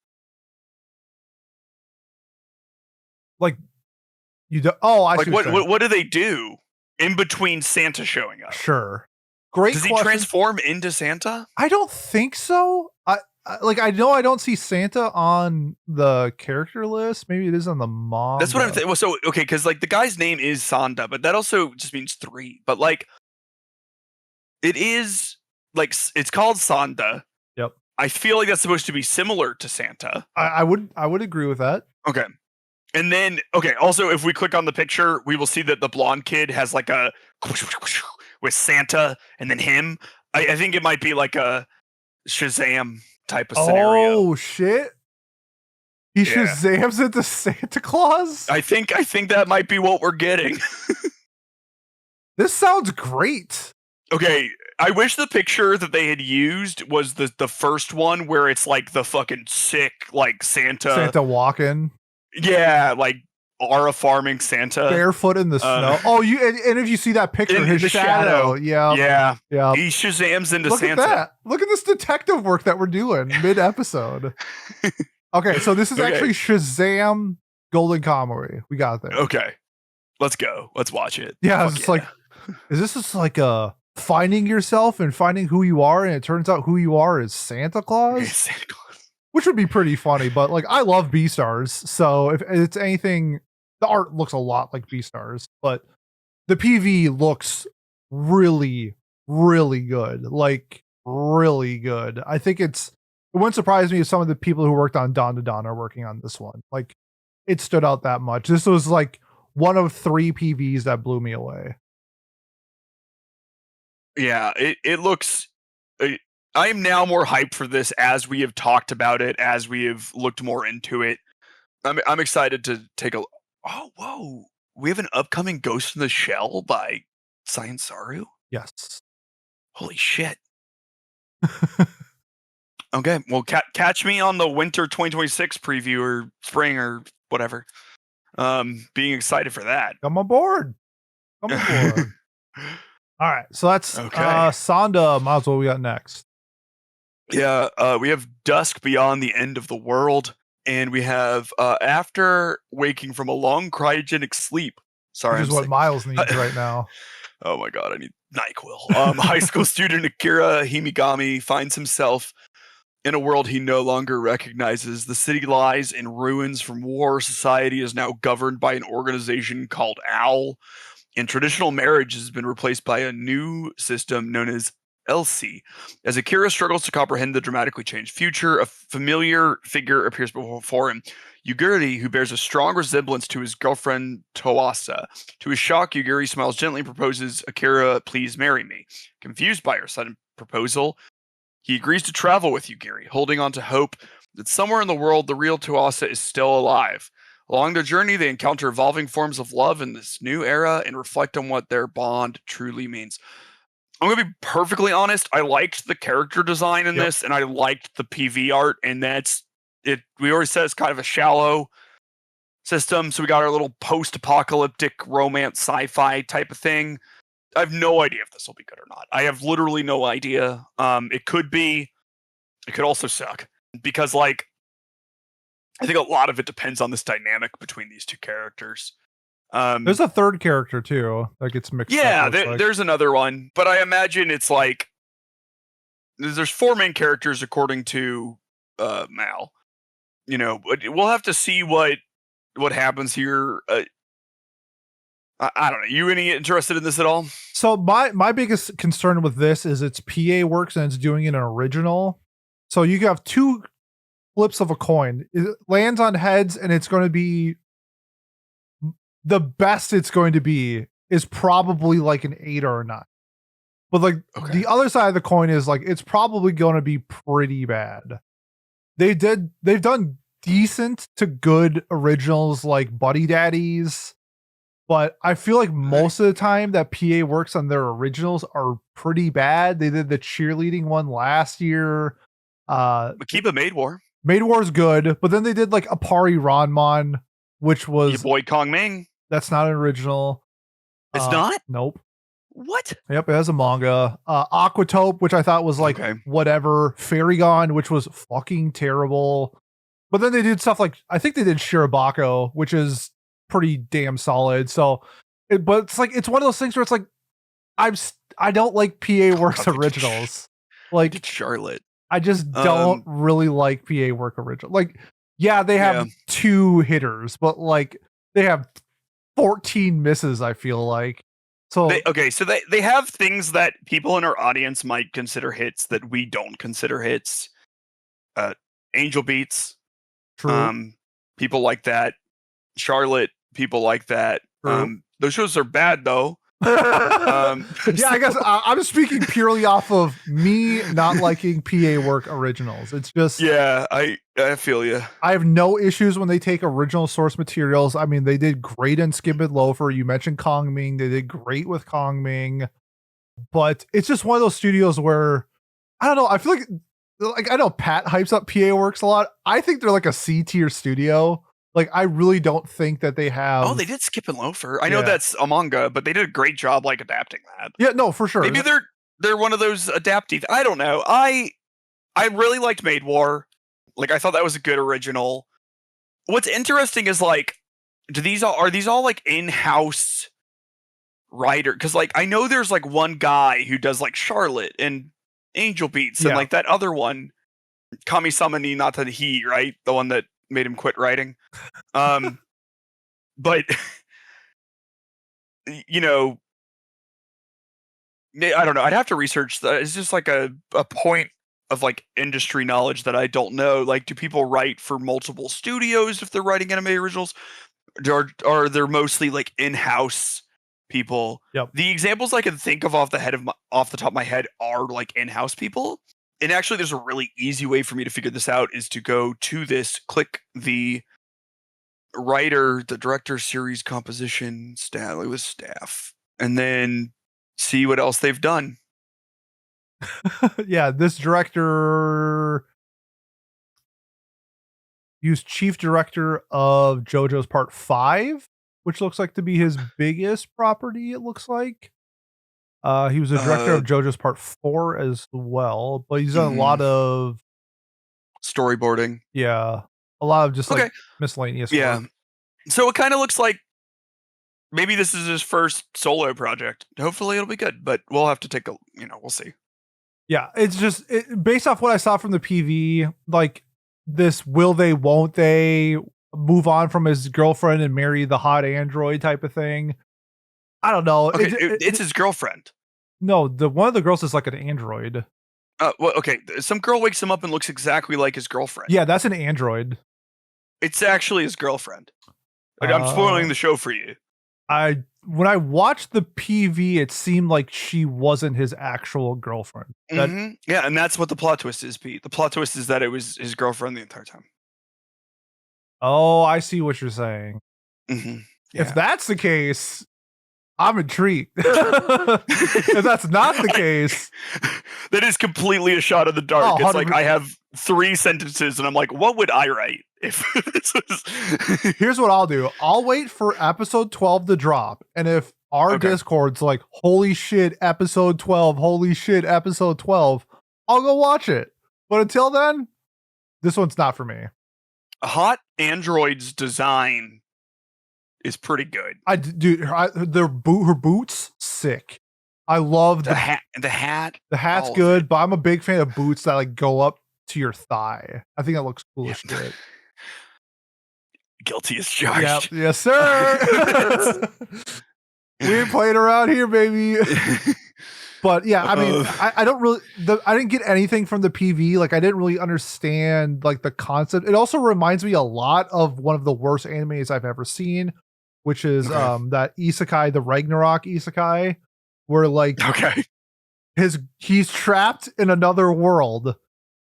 Like, you do? Oh, I like see. What do they do in between Santa showing up? Sure. Great. Does he transform into Santa? I don't think so. I know I don't see Santa on the character list. Maybe it is on the manga. That's what I'm saying. Well, so okay, because like the guy's name is Sanda, but that also just means 3. But like, it is like it's called Sanda. Yep. I feel like that's supposed to be similar to Santa. I would agree with that. Okay. And then, okay, also, if we click on the picture, we will see that the blonde kid has like a with Santa and then him. I think it might be like a Shazam type of scenario. Oh, shit. He Shazams into Santa Claus? I think that might be what we're getting. This sounds great. Okay, I wish the picture that they had used was the first one where it's like the fucking sick, like Santa walking. Yeah, like Aura farming Santa barefoot in the snow. Oh, and if you see that picture, his shadow. Yeah. He Shazams into Look Santa. At that. Look at this detective work that we're doing mid episode. Okay, so this is actually Shazam Golden Kamui. We got there. Okay, let's go. Let's watch it. Yeah, it's like, is this just like a finding yourself and finding who you are, and it turns out who you are is Santa Claus? Santa Claus. Which would be pretty funny, but like I love Beastars, so if it's anything, the art looks a lot like Beastars, but the PV looks really, really good. Like really good. I think it wouldn't surprise me if some of the people who worked on Don to Don are working on this one. Like it stood out that much. This was like one of 3 PVs that blew me away. Yeah, it looks. I am now more hyped for this as we have talked about it, as we have looked more into it. I'm excited to take a. Oh, whoa! We have an upcoming Ghost in the Shell by Science Saru. Yes. Holy shit! Okay, well, catch me on the winter 2026 preview or spring or whatever. Being excited for that. Come aboard. Come aboard. All right, so that's Sanda. Might as well we got next. Yeah, we have Dusk Beyond the End of the World, and we have After Waking from a Long Cryogenic Sleep. Sorry, which is what Miles needs right now. Oh my god, I need NyQuil. High school student Akira Himigami finds himself in a world he no longer recognizes. The city lies in ruins from war. Society is now governed by an organization called OWL, and traditional marriage has been replaced by a new system known as Elsie. As Akira struggles to comprehend the dramatically changed future, a familiar figure appears before him. Yuguri, who bears a strong resemblance to his girlfriend Toasa. To his shock, Yuguri smiles gently and proposes, "Akira, please marry me." Confused by her sudden proposal, he agrees to travel with Yuguri, holding on to hope that somewhere in the world the real Toasa is still alive. Along their journey, they encounter evolving forms of love in this new era and reflect on what their bond truly means. I'm going to be perfectly honest. I liked the character design in this, and I liked the PV art, and that's it. We already said it's kind of a shallow system, so we got our little post-apocalyptic romance sci-fi type of thing. I have no idea if this will be good or not. I have literally no idea. It could be. It could also suck because, like, I think a lot of it depends on this dynamic between these two characters. There's a third character too that gets mixed up. Yeah, there's another one, but I imagine it's like there's 4 main characters according to Mal. You know, we'll have to see what happens here. I don't know. You any interested in this at all? So my biggest concern with this is it's PA Works and it's doing an original. So you have 2 flips of a coin. It lands on heads, and it's going to be the best it's going to be is probably like an 8 or a 9. But like the other side of the coin is like it's probably going to be pretty bad. They've done decent to good originals like Buddy Daddies, but I feel like most of the time that PA Works on their originals are pretty bad. They did the cheerleading one last year. Akiba Maid War. Maid War is good, but then they did like Apari Ranmon, which was your boy Kong Ming. That's not an original. It's not? Nope. What? Yep, it has a manga. Aquatope, which I thought was like whatever. Fairygon, which was fucking terrible. But then they did stuff like I think they did Shirobako, which is pretty damn solid. So, but it's like it's one of those things where it's like I don't like PA Works originals. Like Charlotte. I just don't really like PA Work original. Like, yeah, they have 2 hitters, but like they have 14 misses, I feel like. So they have things that people in our audience might consider hits that we don't consider hits. Angel Beats. True. People like that. Charlotte, people like that. Those shows are bad though. I guess I'm speaking purely off of me not liking PA Work originals. It's just I feel you. I have no issues when they take original source materials. I mean, they did great in Skimped Loafer. You mentioned Kong Ming. They did great with Kong Ming, but it's just one of those studios where I don't know. I feel like I know Pat hypes up PA Works a lot. I think they're like a C tier studio. Like, I really don't think that they have. Oh, they did Skip and Loafer. I know that's a manga, but they did a great job like adapting that. Yeah, no, for sure. Maybe they're one of those adaptive. I don't know. I really liked Maid War. Like, I thought that was a good original. What's interesting is like, are these all like in-house writer? Because like I know there's like one guy who does like Charlotte and Angel Beats and like that other one, Kami-sama ni Nata Hi, right? The one that made him quit writing. But you know, I don't know. I'd have to research that. It's just like a point of like industry knowledge that I don't know. Like, do people write for multiple studios if they're writing anime originals? Are there mostly like in-house people? Yep. The examples I can think of off the top of my head are like in-house people. And actually, there's a really easy way for me to figure this out is to go to this, click the writer, the director, series composition, staff, and then see what else they've done. Yeah, this director used chief director of JoJo's Part 5, which looks like to be his biggest property, it looks like. He was a director of JoJo's Part 4 as well, but he's done a lot of storyboarding. Yeah. A lot of just like miscellaneous work. So it kind of looks like maybe this is his first solo project. Hopefully it'll be good, but we'll have to take we'll see. Yeah, it's just based off what I saw from the PV, like this will they, won't they move on from his girlfriend and marry the hot android type of thing. I don't know. Okay, it's his girlfriend. No, one of the girls is like an android. Well, okay. Some girl wakes him up and looks exactly like his girlfriend. Yeah, that's an android. It's actually his girlfriend. I'm spoiling the show for you. When I watched the PV, it seemed like she wasn't his actual girlfriend. Yeah, and that's what the plot twist is, Pete. The plot twist is that it was his girlfriend the entire time. Oh, I see what you're saying. Yeah. If that's the case, I'm intrigued. If that's not the case, that is completely a shot in the dark. It's like I have 3 sentences and I'm like, what would I write if this was... Here's what I'll do. I'll wait for episode 12 to drop. And if our Discord's like, holy shit, episode 12, holy shit, episode 12, I'll go watch it. But until then, this one's not for me. Hot Android's design is pretty good. Her boots, sick. I love the hat. The hat. The hat's good, but I'm a big fan of boots that like go up to your thigh. I think that looks cool as shit. Guilty as charged. Yep. Yes, sir. We ain't playing around here, baby. But yeah, I mean, I don't really, I didn't get anything from the PV. Like, I didn't really understand like the concept. It also reminds me a lot of one of the worst animes I've ever seen, which is that isekai, the Ragnarok isekai, where like he's trapped in another world,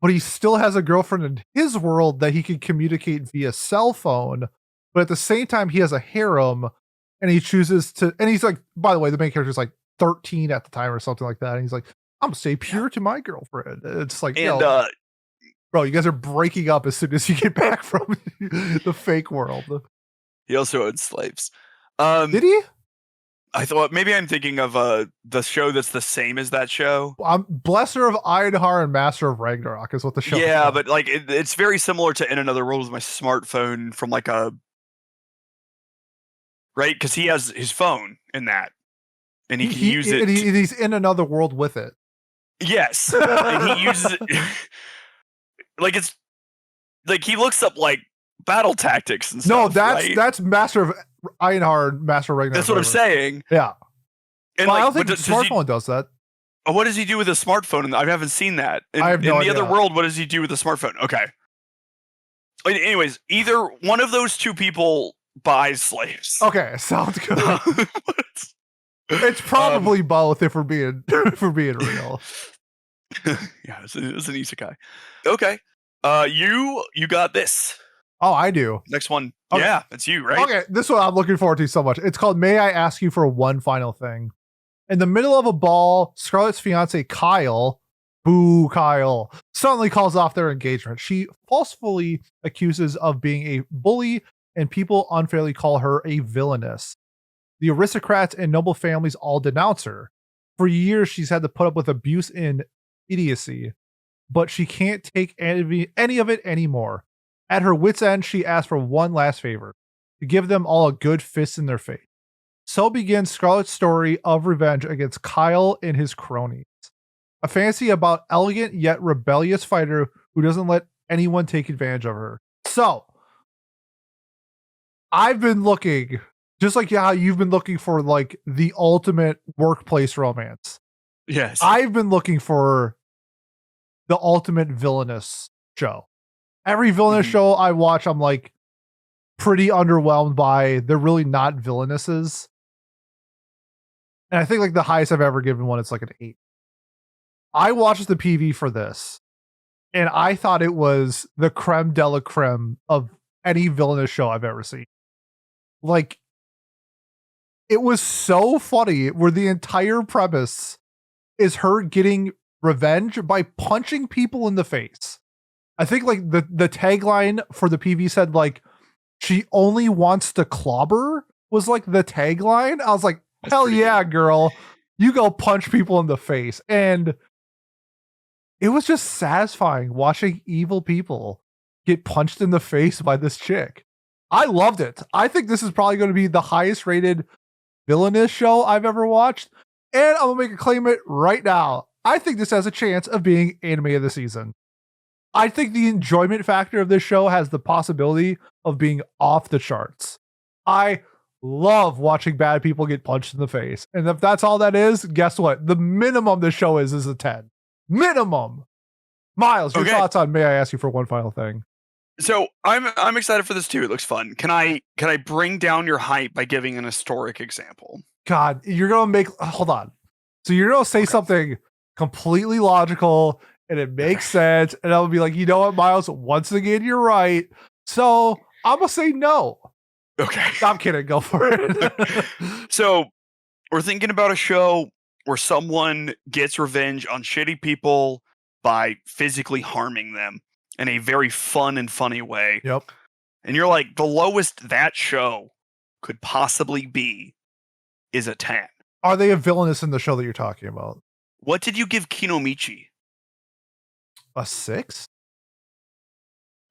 but he still has a girlfriend in his world that he can communicate via cell phone. But at the same time, he has a harem, and he chooses to, and he's like, by the way, the main character is like 13 at the time or something like that. And he's like, I'm gonna stay pure to my girlfriend. It's like, and bro, you guys are breaking up as soon as you get back from the fake world. He also owned slaves. Did he? I thought maybe I'm thinking of the show that's the same as that show. I'm Blesser of Einhar and Master of Ragnarok is what the show is. Yeah, but like it's very similar to In Another World with my smartphone from like a right, because he has his phone in that, and he can use it. And he's in another world with it. Yes, and he uses it like it's like he looks up like battle tactics and stuff. No, that's Master of Einhar, Master of Ragnarok. That's what I'm saying. Yeah, and I don't think the smartphone does that. What does he do with a smartphone? I haven't seen that. I have no idea. In the other world, what does he do with a smartphone? Okay. Anyways, either one of those two people buys slaves. Okay, sounds good. It's probably both if we're being real. Yeah, it's an isekai. Okay. You got this. Oh, I do. Next one. Okay. Yeah, it's you, right? Okay, this one I'm looking forward to so much. It's called May I Ask You for One Final Thing. In the middle of a ball, Scarlett's fiance Kyle, Kyle, suddenly calls off their engagement. She falsely accuses of being a bully, and people unfairly call her a villainess. The aristocrats and noble families all denounce her. For years, she's had to put up with abuse and idiocy, but she can't take any of it anymore. At her wit's end, she asks for one last favor, to give them all a good fist in their face. So begins Scarlett's story of revenge against Kyle and his cronies. A fantasy about elegant yet rebellious fighter who doesn't let anyone take advantage of her. So, I've been looking, just like how you've been looking for like the ultimate workplace romance. Yes. I've been looking for the ultimate villainous show. Every villainous show I watch, I'm like pretty underwhelmed by. They're really not villainesses. And I think like the highest I've ever given one is like an 8. I watched the PV for this, and I thought it was the creme de la creme of any villainous show I've ever seen. Like, it was so funny where the entire premise is her getting revenge by punching people in the face. I think like the tagline for the PV said like, she only wants to clobber was like the tagline. I was like, hell yeah, girl. You go punch people in the face. And it was just satisfying watching evil people get punched in the face by this chick. I loved it. I think this is probably going to be the highest rated villainous show I've ever watched. And I'm going to make a claim it right now. I think this has a chance of being anime of the season. I think the enjoyment factor of this show has the possibility of being off the charts. I love watching bad people get punched in the face. And if that's all that is, guess what? The minimum this show is a 10. Minimum. Miles, your thoughts on May I Ask You for One Final Thing? So I'm excited for this too. It looks fun. Can I bring down your hype by giving an historic example? God, you're gonna make hold on. So you're gonna say something completely logical and it makes sense, and I'll be like, you know what, Miles? Once again, you're right. So I'm gonna say no. Okay. I'm kidding. Go for it. So we're thinking about a show where someone gets revenge on shitty people by physically harming them in a very fun and funny way. Yep. And you're like, the lowest that show could possibly be is a 10. Are they a villainous in the show that you're talking about? What did you give Kinomichi? A 6?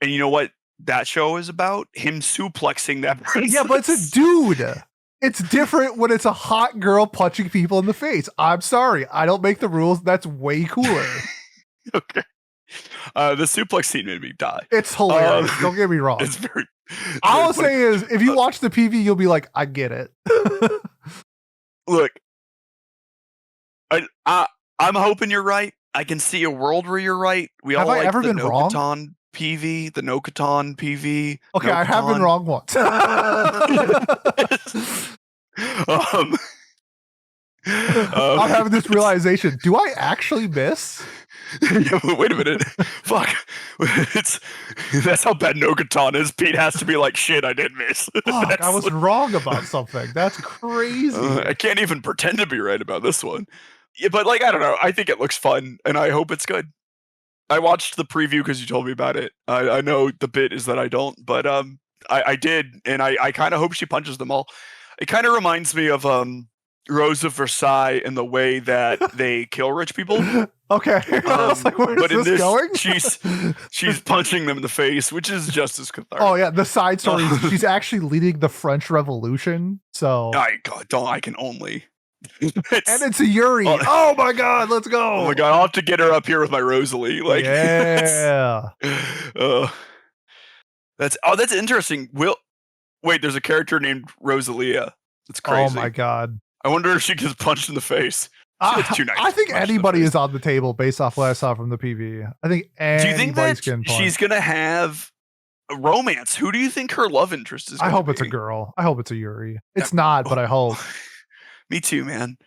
And you know what that show is about? Him suplexing that princess. Yeah, but it's a dude. It's different when it's a hot girl punching people in the face. I'm sorry. I don't make the rules. That's way cooler. Okay. The suplex scene made me die. It's hilarious. Don't get me wrong. It's very all I'll say is, if you watch the PV, you'll be like, I get it. Look, I'm hoping you're right. I can see a world where you're right. We all like the No-Katan PV, the No-Katan PV. Okay, I have been wrong once. I'm having this realization. Do I actually miss? Yeah, wait a minute. Fuck. That's how bad No-Katan is. Pete has to be like, shit, I did miss. Fuck, I was wrong about something. That's crazy. I can't even pretend to be right about this one. Yeah, but like, I don't know. I think it looks fun, and I hope it's good. I watched the preview because you told me about it. I know the bit is that I don't, but I did, and I kind of hope she punches them all. It kind of reminds me of Rose of Versailles in the way that they kill rich people. Okay. I was like, where is this going? she's punching them in the face, which is just as cathartic. Oh yeah, the side story. She's actually leading the French Revolution. So I can only. And it's a Yuri. Oh my god, let's go. Oh my god, I'll have to get her up here with my Rosalie. Like, yeah. That's interesting. Wait, there's a character named Rosalia. That's crazy. Oh my god. I wonder if she gets punched in the face. Too nice. I think anybody is on the table based off what I saw from the PV. I think anybody's Do you think that she's gonna have a romance? Who do you think her love interest is? I hope it's a girl. I hope it's a Yuri. It's not, but I hope. Me too, man.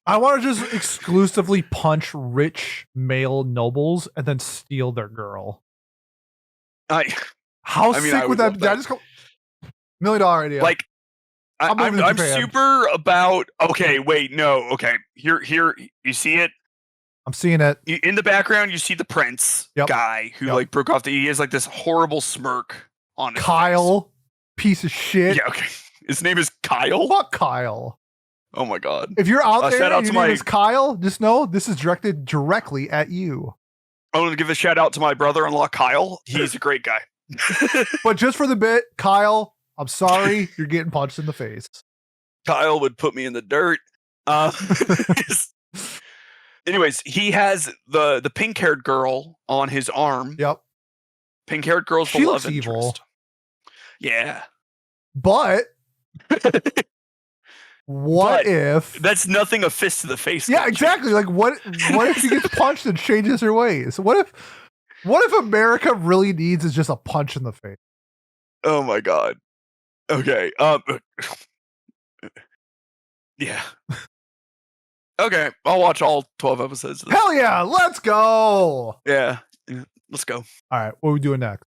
I want to just exclusively punch rich male nobles and then steal their girl. How sick would that be? I just go $1 million idea. Like, I'm super about. Okay, wait, no. Okay, here. You see it? I'm seeing it. In the background, you see the prince guy who like broke off. He has like this horrible smirk on his Kyle, face. Piece of shit. Yeah, okay. His name is Kyle? Fuck Kyle. Oh my god. If you're out there and your name is Kyle, just know this is directed directly at you. I want to give a shout out to my brother-in-law, Kyle. He's a great guy. But just for the bit, Kyle, I'm sorry, you're getting punched in the face. Kyle would put me in the dirt. Anyways, he has the pink-haired girl on his arm. Yep. Pink-haired girl's she looks evil. Yeah. But what if that's nothing a fist to the face? Yeah, exactly. Like what if she gets punched and changes her ways? What if America really needs is just a punch in the face? Oh my god. Okay. Yeah. Okay, I'll watch all 12 episodes. Hell yeah, let's go. Yeah, let's go. All right, what are we doing next?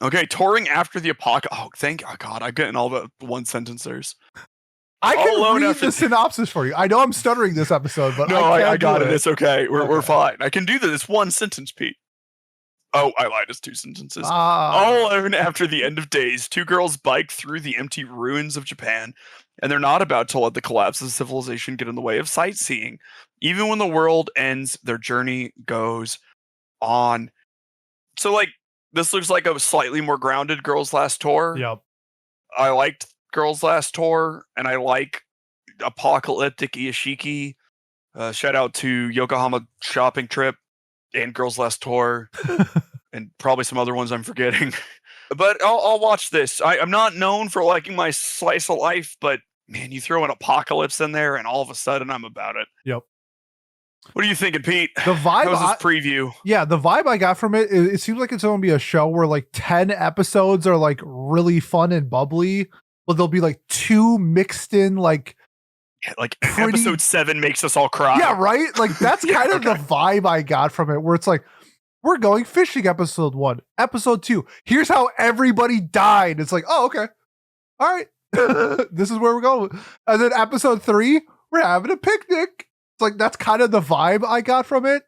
Okay, touring after the apocalypse. Oh god, I'm getting all the one sentencers. I can read the synopsis for you. I know I'm stuttering this episode, but no, I got it. It's okay. We're fine. I can do this one sentence, Pete. Oh, I lied. It's 2 sentences. All alone after the end of days, 2 girls bike through the empty ruins of Japan, and they're not about to let the collapse of civilization get in the way of sightseeing. Even when the world ends, their journey goes on. So, like, this looks like a slightly more grounded Girls Last Tour. Yep. I liked Girls Last Tour, and I like Apocalyptic Iyashiki. Shout out to Yokohama Shopping Trip and Girls Last Tour, and probably some other ones I'm forgetting. But I'll watch this. I'm not known for liking my slice of life, but man, you throw an apocalypse in there, and all of a sudden I'm about it. Yep. What are you thinking, Pete? The vibe. How was this preview? Yeah, the vibe I got from it seems like it's going to be a show where like 10 episodes are like really fun and bubbly, but there'll be like 2 mixed in like. Yeah, like episode 7 makes us all cry. Yeah, right? Like that's kind of the vibe I got from it, where it's like, we're going fishing episode 1, episode 2. Here's how everybody died. It's like, oh, okay. All right. This is where we're going. And then episode 3, we're having a picnic. It's like, that's kind of the vibe I got from it.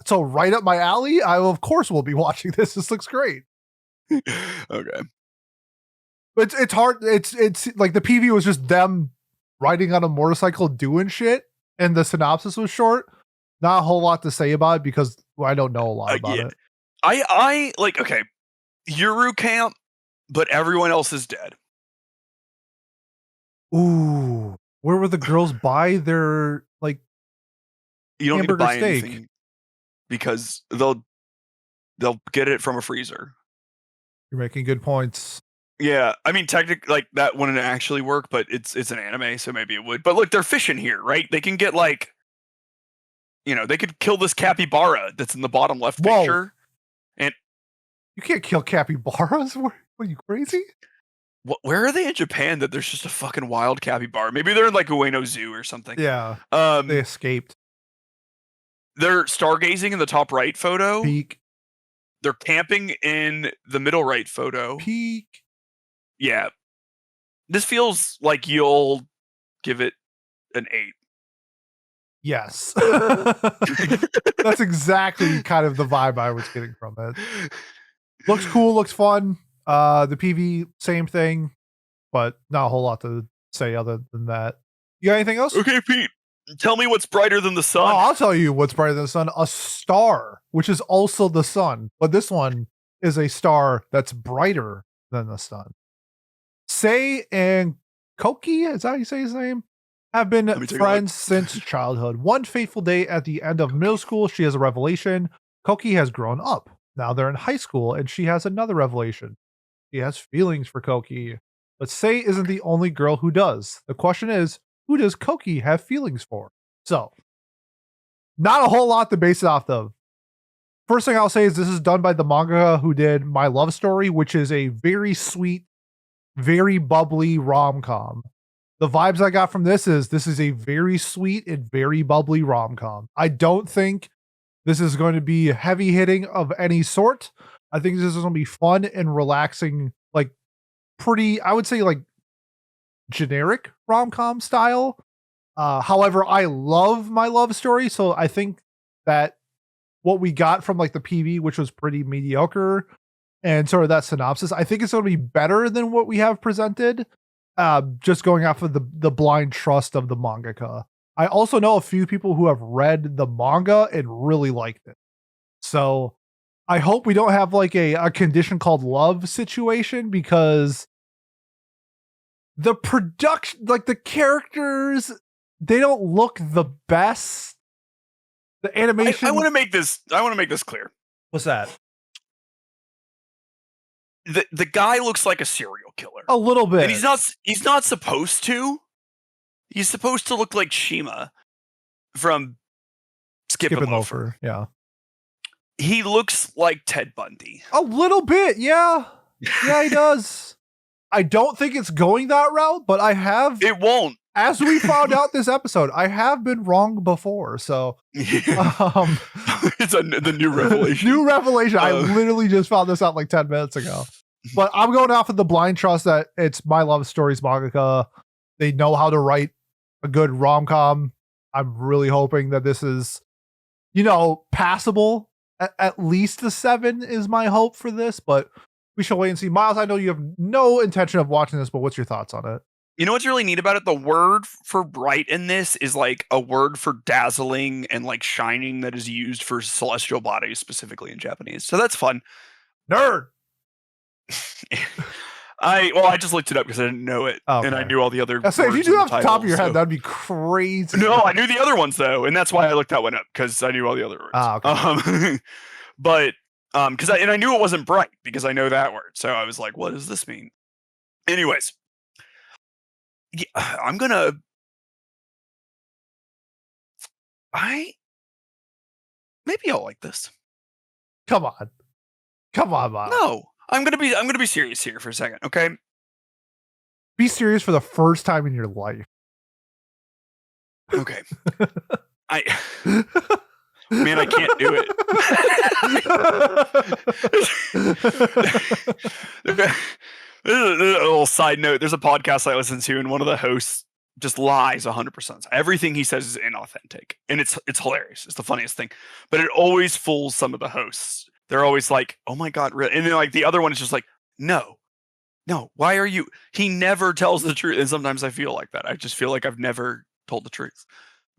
So right up my alley. I, of course, will be watching this. This looks great. Okay. It's hard. It's like the PV was just them riding on a motorcycle doing shit, and the synopsis was short. Not a whole lot to say about it because I don't know a lot about it. I like, okay, Yuru camp, but everyone else is dead. Ooh, where were the girls buy their like? You don't need to buy steak? anything because they'll get it from a freezer. You're making good points. Yeah, I mean, technically, like that wouldn't actually work, but it's an anime, so maybe it would. But look, they're fishing here, right? They can get like, they could kill this capybara that's in the bottom left picture. And you can't kill capybaras. What are you, crazy? Where are they in Japan that there's just a fucking wild capybara? Maybe they're in like Ueno Zoo or something. Yeah. They escaped. They're stargazing in the top right photo. Peak. They're camping in the middle right photo. Peak. Yeah. This feels like you'll give it an 8. Yes. That's exactly kind of the vibe I was getting from it. Looks cool, looks fun. The PV, same thing, but not a whole lot to say other than that. You got anything else? Okay, Pete. Tell me what's brighter than the sun. Oh, I'll tell you what's brighter than the sun. A star, which is also the sun. But this one is a star that's brighter than the sun. Sei and Koki, is that how you say his name? Have been friends since childhood. One fateful day at the end of middle school, she has a revelation. Koki has grown up. Now they're in high school, and she has another revelation. She has feelings for Koki. But Sei isn't the only girl who does. The question is, who does Koki have feelings for? So, not a whole lot to base it off of. First thing I'll say is this is done by the mangaka who did My Love Story, which is a very sweet, very bubbly rom-com. The vibes I got from this is a very sweet and very bubbly rom-com. I don't think this is going to be heavy hitting of any sort. I think this is going to be fun and relaxing, like pretty, I would say like generic rom-com style. However, I love My Love Story, so I think that what we got from like the PV, which was pretty mediocre, and sort of that synopsis, I think it's going to be better than what we have presented. Just going off of the blind trust of the mangaka. I also know a few people who have read the manga and really liked it. So I hope we don't have like a condition called love situation, because the production, like the characters, they don't look the best. The animation. I want to make this clear. What's that? The guy looks like a serial killer. A little bit. And he's not supposed to. He's supposed to look like Shima from Skip and Loafer. Yeah. He looks like Ted Bundy. A little bit, yeah. Yeah, he does. I don't think it's going that route, but I have. It won't. As we found out this episode, I have been wrong before. So it's the new revelation. New revelation. I literally just found this out like 10 minutes ago. But I'm going off of the blind trust that it's My Love Story's mangaka. They know how to write a good rom-com. I'm really hoping that this is, passable. At least a 7 is my hope for this, but we shall wait and see. Miles, I know you have no intention of watching this, but what's your thoughts on it? You know what's really neat about it? The word for bright in this is like a word for dazzling and like shining that is used for celestial bodies, specifically in Japanese. So that's fun. Nerd. I just looked it up because I didn't know it, and I knew all the other. So if you do off the top of your head, that'd be crazy. No, I knew the other ones though, and that's why I looked that one up, because I knew all the other words. Okay. But because I knew it wasn't bright because I know that word, so I was like, what does this mean? Anyways. Yeah, maybe I'll like this. Come on, Miles. No, I'm gonna be serious here for a second, okay? Be serious for the first time in your life. Okay. Man, I can't do it. This is a little side note. There's a podcast I listen to, and one of the hosts just lies 100%. Everything he says is inauthentic, and it's hilarious. It's the funniest thing, but it always fools some of the hosts. They're always like, "Oh my god," really? And then like the other one is just like, "No, No, why are you? He never tells the truth, and sometimes I feel like that. I just feel like I've never told the truth.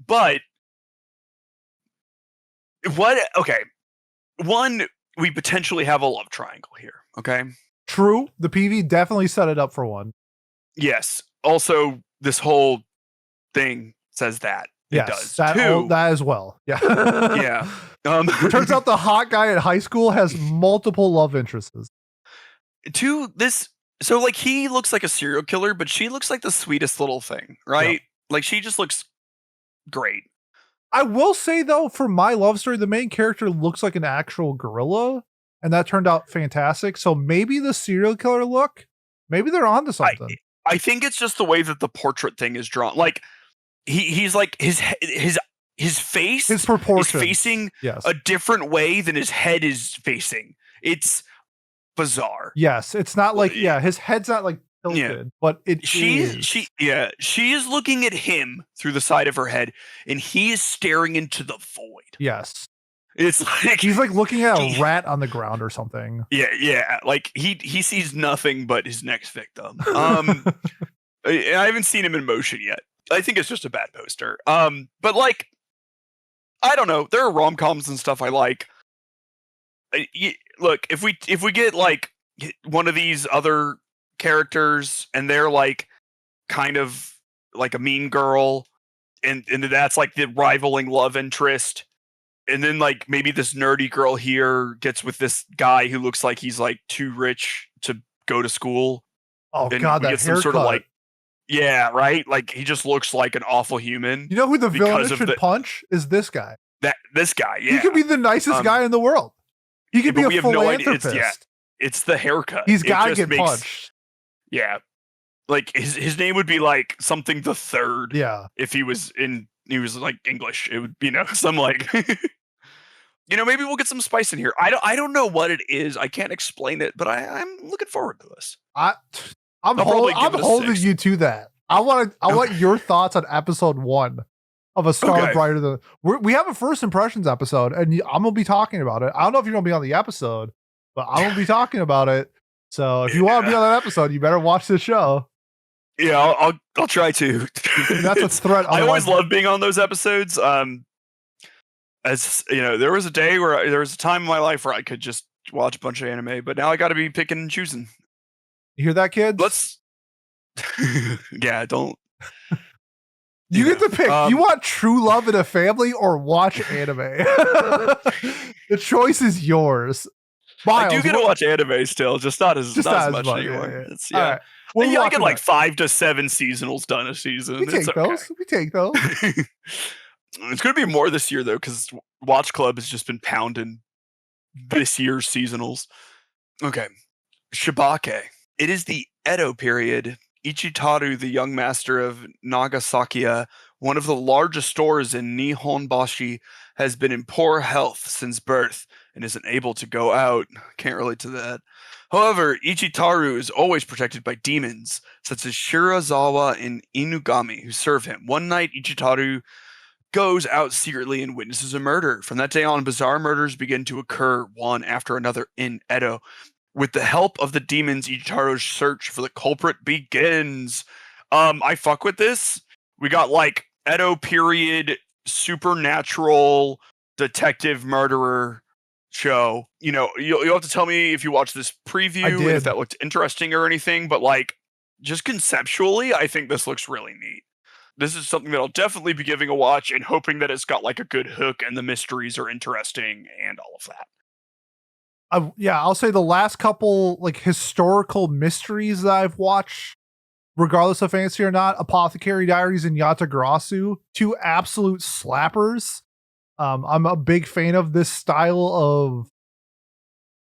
But what? Okay, one, we potentially have a love triangle here. Okay. True. The PV definitely set it up for one. Yes. Also, this whole thing says that. It does. Two, that as well. Yeah. Yeah. Turns out the hot guy at high school has multiple love interests. Two, this. So, like, he looks like a serial killer, but she looks like the sweetest little thing, right? Yep. Like, she just looks great. I will say, though, for my love story, the main character looks like an actual gorilla, and that turned out fantastic. So maybe the serial killer look, maybe they're onto something. I think it's just the way that the portrait thing is drawn. Like, he's like, his face, his proportions is facing a different way than his head is facing. It's bizarre. Yes, it's not like his head's not like tilted, but she is looking at him through the side of her head, and he is staring into the void. Yes, it's like he's like looking at a rat on the ground or something. Yeah. Like he sees nothing but his next victim. I haven't seen him in motion yet. I think it's just a bad poster. But like, I don't know. There are rom-coms and stuff I like. Look, if we get like one of these other characters and they're like kind of like a mean girl, and that's like the rivaling love interest, and then like maybe this nerdy girl here gets with this guy who looks like he's like too rich to go to school. Oh god, that haircut. Sort of like, yeah, right. Like he just looks like an awful human. You know who the villain should punch is this guy. This guy, yeah. He could be the nicest guy in the world. He could be a philanthropist. No, it's the haircut. He's got to get punched. Yeah, like his name would be like something the third. Yeah, if he was like English, it would be some like maybe we'll get some spice in here. I don't know what it is. I can't explain it, but I'm looking forward to this. I'm holding you to that. I want your thoughts on episode 1 of A Star Brighter Than. We have a first impressions episode, and I'm gonna be talking about it. I don't know if you're gonna be on the episode, but I'm gonna be talking about it. So if you want to be on that episode, you better watch the show. Yeah, I'll try to. That's a threat. I always love being on those episodes. As you know, there was a time in my life where I could just watch a bunch of anime, but now I got to be picking and choosing. You hear that, kids? Don't. You get to pick. You want true love in a family or watch anime? The choice is yours. Miles, I do get to watch anime still, just not as much anymore. Yeah. Right. I get like 5 to 7 seasonals done a season. We take those. It's going to be more this year though, because Watch Club has just been pounding this year's seasonals. Okay, Shabake. It is the Edo period. Ichitaru, the young master of Nagasakiya, one of the largest stores in Nihonbashi, has been in poor health since birth and isn't able to go out. Can't relate to that. However, Ichitaru is always protected by demons, such as Shirazawa and Inugami, who serve him. One night, Ichitaru goes out secretly and witnesses a murder. From that day on, bizarre murders begin to occur one after another in Edo. With the help of the demons, Ichitaru's search for the culprit begins. I fuck with this. We got like Edo period supernatural detective murderer show. You'll have to tell me if you watched this preview and if that looked interesting or anything, but like just conceptually, I think this looks really neat. This is something that I'll definitely be giving a watch and hoping that it's got like a good hook and the mysteries are interesting and all of that. I'll say the last couple like historical mysteries that I've watched, regardless of fantasy or not, Apothecary Diaries and Yatagarasu, 2 absolute slappers. I'm a big fan of this style of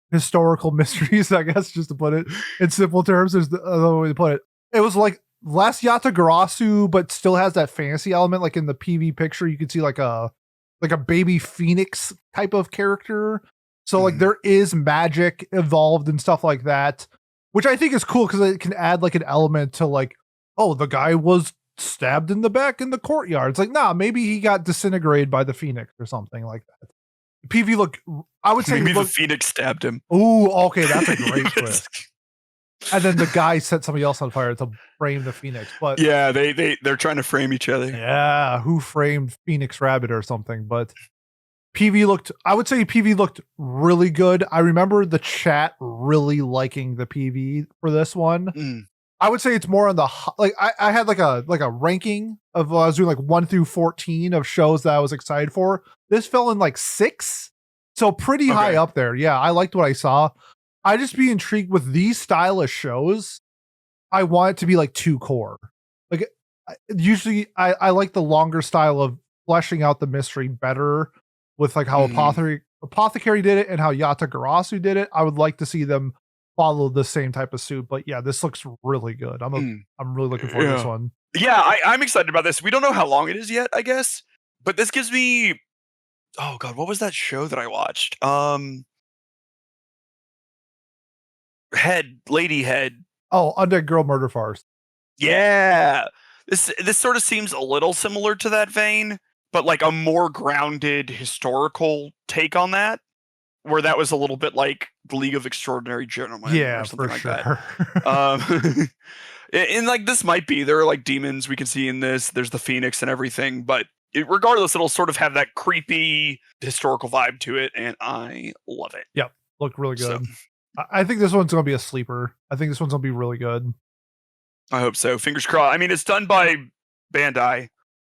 historical mysteries, I guess, just to put it in simple terms. There's the other way to put it. It was like less Yatagarasu, but still has that fantasy element. Like in the PV picture, you can see like a baby phoenix type of character. So like there is magic involved and stuff like that, which I think is cool because it can add like an element to like, oh, the guy was stabbed in the back in the courtyard. It's like, nah, maybe he got disintegrated by the phoenix or something like that. PV I would say maybe the phoenix stabbed him. Ooh, okay, that's a great twist. And then the guy set somebody else on fire to frame the Phoenix. But yeah, they're trying to frame each other. Yeah, who framed Phoenix Rabbit or something? But I would say PV looked really good. I remember the chat really liking the PV for this one. I would say it's more on the like I had like a ranking of I was doing like 1 through 14 of shows that I was excited for. This fell in like 6, so pretty high up there. Yeah, I liked what I saw. I just be intrigued with these stylish shows. I want it to be like 2 core. Like usually I like the longer style of fleshing out the mystery better with like how Apothecary did it and how Yata Garasu did it. I would like to see them follow the same type of suit. But yeah, this looks really good. I'm really looking forward to this one. Yeah, I'm excited about this. We don't know how long it is yet, I guess. But this gives me oh god, what was that show that I watched? Lady Head. Oh, Undead Girl Murder Farce. Yeah. This sort of seems a little similar to that vein, but like a more grounded historical take on that, where that was a little bit like the League of Extraordinary Gentlemen or something like that. And like this might be, there are like demons we can see in this, there's the Phoenix and everything, but regardless, it'll sort of have that creepy historical vibe to it, and I love it. Yep, look really good. So, I think this one's going to be a sleeper. I think this one's going to be really good. I hope so. Fingers crossed. I mean, it's done by Bandai,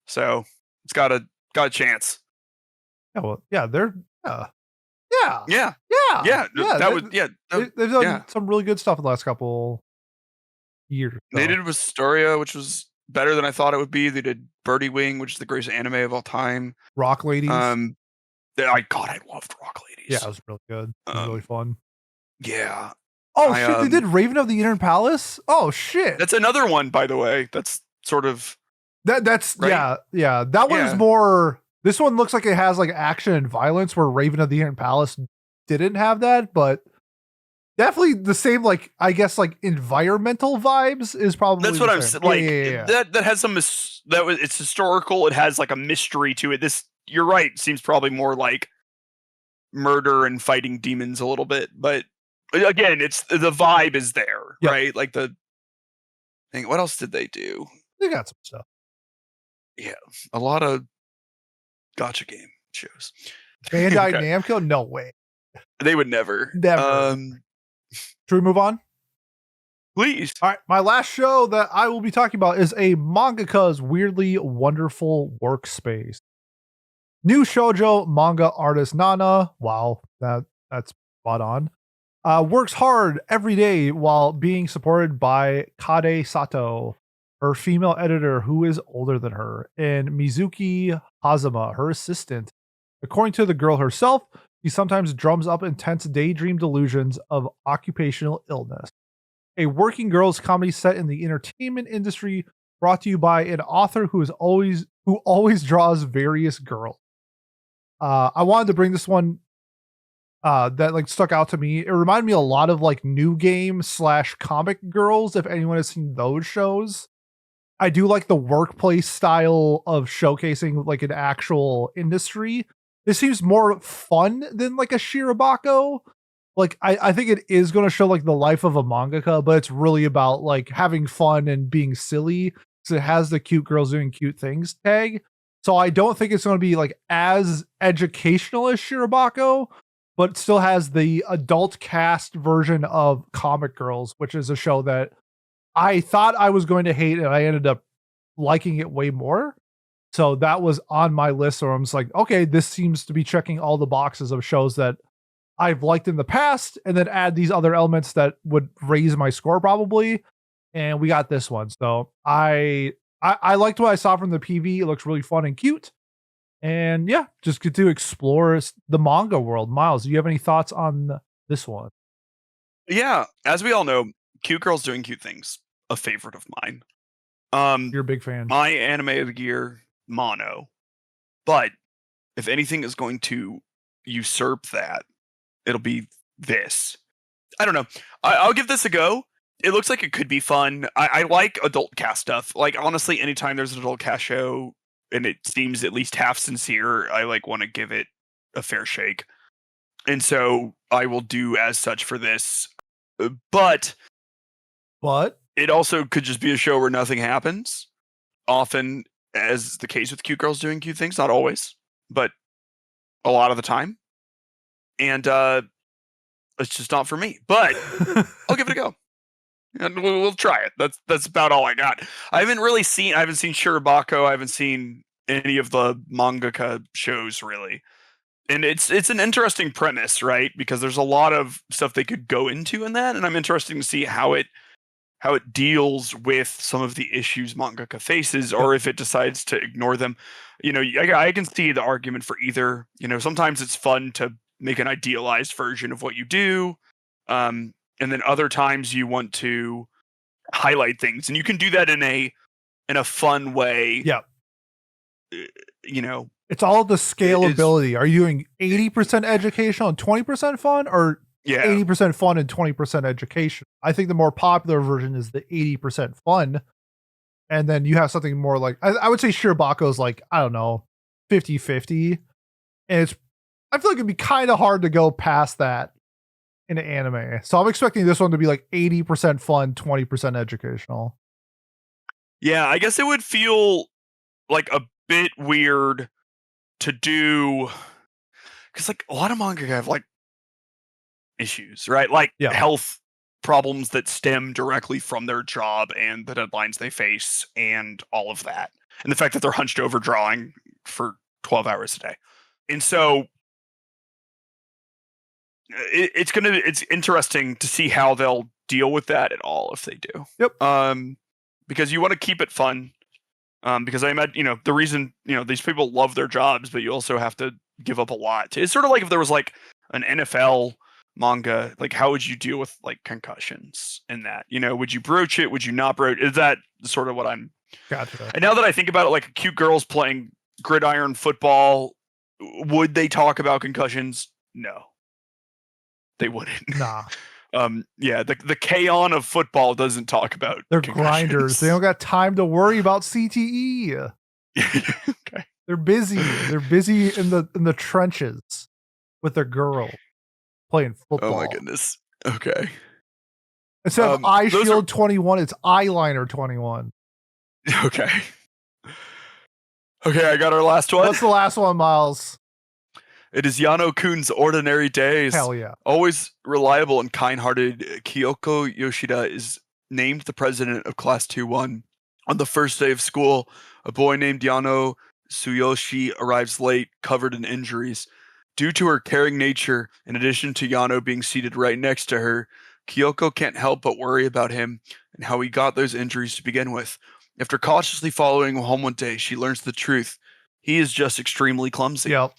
so it's got a chance. Yeah, well, yeah, they're they've done some really good stuff in the last couple years. So. They did Wisteria, which was better than I thought it would be. They did Birdie Wing, which is the greatest anime of all time. Rock Ladies. I loved Rock Ladies. Yeah, it was really good. It was really fun. Yeah. Oh shit! They did Raven of the Eastern Palace. Oh shit! That's another one, by the way. That's sort of that's right? yeah. That one is more. This one looks like it has like action and violence, where Raven of the Eastern Palace didn't have that, but definitely the same. Like I guess like environmental vibes is probably that's what I'm saying. Like that has some it's historical. It has like a mystery to it. This you're right. Seems probably more like murder and fighting demons a little bit, but. Again, it's the vibe is there, right? Like what else did they do? They got some stuff. Yeah, a lot of gotcha game shows. Bandai Namco? No way. They would never. Never. Should we move on? Please. All right. My last show that I will be talking about is a Mangaka's Weirdly Wonderful Workspace. New shoujo manga artist Nana. Wow, that's spot on. Works hard every day while being supported by Kade Sato, her female editor who is older than her, and Mizuki Hazama, her assistant. According to the girl herself, she sometimes drums up intense daydream delusions of occupational illness. A working girls comedy set in the entertainment industry, brought to you by an author who always draws various girls. I wanted to bring this one that like stuck out to me. It reminded me a lot of like New Game / Comic Girls, if anyone has seen those shows. I do like the workplace style of showcasing like an actual industry. This seems more fun than like a Shirobako. Like I think it is going to show like the life of a mangaka, but it's really about like having fun and being silly. So it has the cute girls doing cute things tag. So I don't think it's going to be like as educational as Shirobako, but it still has the adult cast version of Comic Girls, which is a show that I thought I was going to hate, and I ended up liking it way more. So that was on my list, where I'm just like, okay, this seems to be checking all the boxes of shows that I've liked in the past, and then add these other elements that would raise my score probably. And we got this one. So I liked what I saw from the PV. It looks really fun and cute. And yeah, just get to explore the manga world. Miles, do you have any thoughts on this one? Yeah, as we all know, cute girls doing cute things, a favorite of mine. You're a big fan. My anime of the year, Mono. But if anything is going to usurp that, it'll be this. I don't know. I'll give this a go. It looks like it could be fun. I like adult cast stuff. Like honestly, anytime there's an adult cast show and it seems at least half sincere, I like want to give it a fair shake. And so I will do as such for this. But But it also could just be a show where nothing happens. Often, as the case with cute girls doing cute things, not always, but a lot of the time. And it's just not for me. But I'll give it a go. And we'll try it. That's about all I got. I haven't seen Shirobako. I haven't seen any of the mangaka shows really. And it's an interesting premise, right? Because there's a lot of stuff they could go into in that, and I'm interested to see how it deals with some of the issues mangaka faces, or if it decides to ignore them. I can see the argument for either. Sometimes it's fun to make an idealized version of what you do, and then other times you want to highlight things, and you can do that in a fun way. Yeah. It's all the scalability. Are you doing 80% educational and 20% fun, or 80% fun and 20% education? I think the more popular version is the 80% fun. And then you have something more like, I would say Shirobako is like, I don't know, 50-50. And I feel like it'd be kind of hard to go past that in an anime. So I'm expecting this one to be like 80% fun, 20% educational. Yeah, I guess it would feel like a bit weird to do, because like a lot of manga have like issues, right? Like health problems that stem directly from their job and the deadlines they face and all of that, and the fact that they're hunched over drawing for 12 hours a day. And so it's interesting to see how they'll deal with that at all, if they do. Because you want to keep it fun. Because I imagine, the reason, these people love their jobs, but you also have to give up a lot. It's sort of like if there was like an NFL manga, like how would you deal with like concussions in that? Would you broach it? Would you not broach? Is that sort of what I'm? Gotcha. And now that I think about it, like cute girls playing gridiron football, would they talk about concussions? No, they wouldn't. Nah. The K-on! Of football doesn't talk about. They're grinders. They don't got time to worry about CTE. Okay. They're busy. They're busy in the trenches with their girl playing football. Oh my goodness. Okay. Instead of eye shield 21, it's eyeliner 21. Okay. Okay, I got our last one. What's the last one, Miles? It is Yano-kun's Ordinary Days. Hell yeah. Always reliable and kind-hearted, Kyoko Yoshida is named the president of Class 2-1. On the first day of school, a boy named Yano Tsuyoshi arrives late, covered in injuries. Due to her caring nature, in addition to Yano being seated right next to her, Kyoko can't help but worry about him and how he got those injuries to begin with. After cautiously following him home one day, she learns the truth. He is just extremely clumsy. Yep.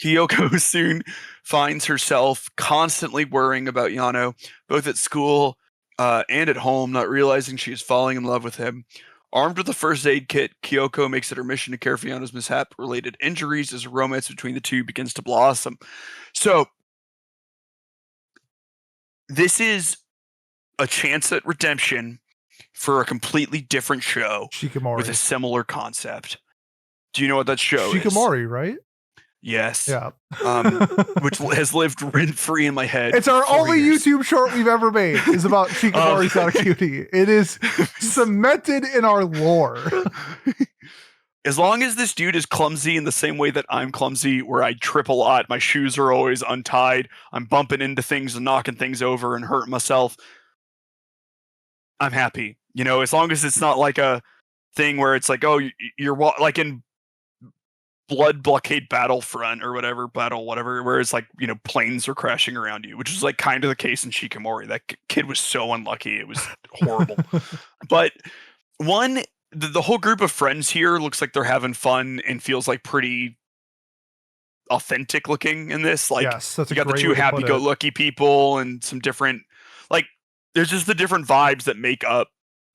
Kyoko soon finds herself constantly worrying about Yano, both at school and at home, not realizing she is falling in love with him. Armed with a first aid kit, Kyoko makes it her mission to care for Yano's mishap-related injuries as a romance between the two begins to blossom. So, this is a chance at redemption for a completely different show Shikamori. With a similar concept. Do you know what that show is? Shikamori, right? Yes. Yeah. Which has lived rent-free in my head. It's our only YouTube short we've ever made is about Shikamori's Not Cutie. It is cemented in our lore. As long as this dude is clumsy in the same way that I'm clumsy, where I trip a lot, my shoes are always untied, I'm bumping into things and knocking things over and hurting myself, I'm happy. As long as it's not like a thing where it's like, oh, you're like in Blood Blockade Battlefront or whatever, where it's like, planes are crashing around you, which is like kind of the case in Shikamori. That kid was so unlucky. It was horrible. But the whole group of friends here looks like they're having fun and feels like pretty authentic looking in this. Like, yes, that's you got the two happy-go-lucky people and some different, like, there's just the different vibes that make up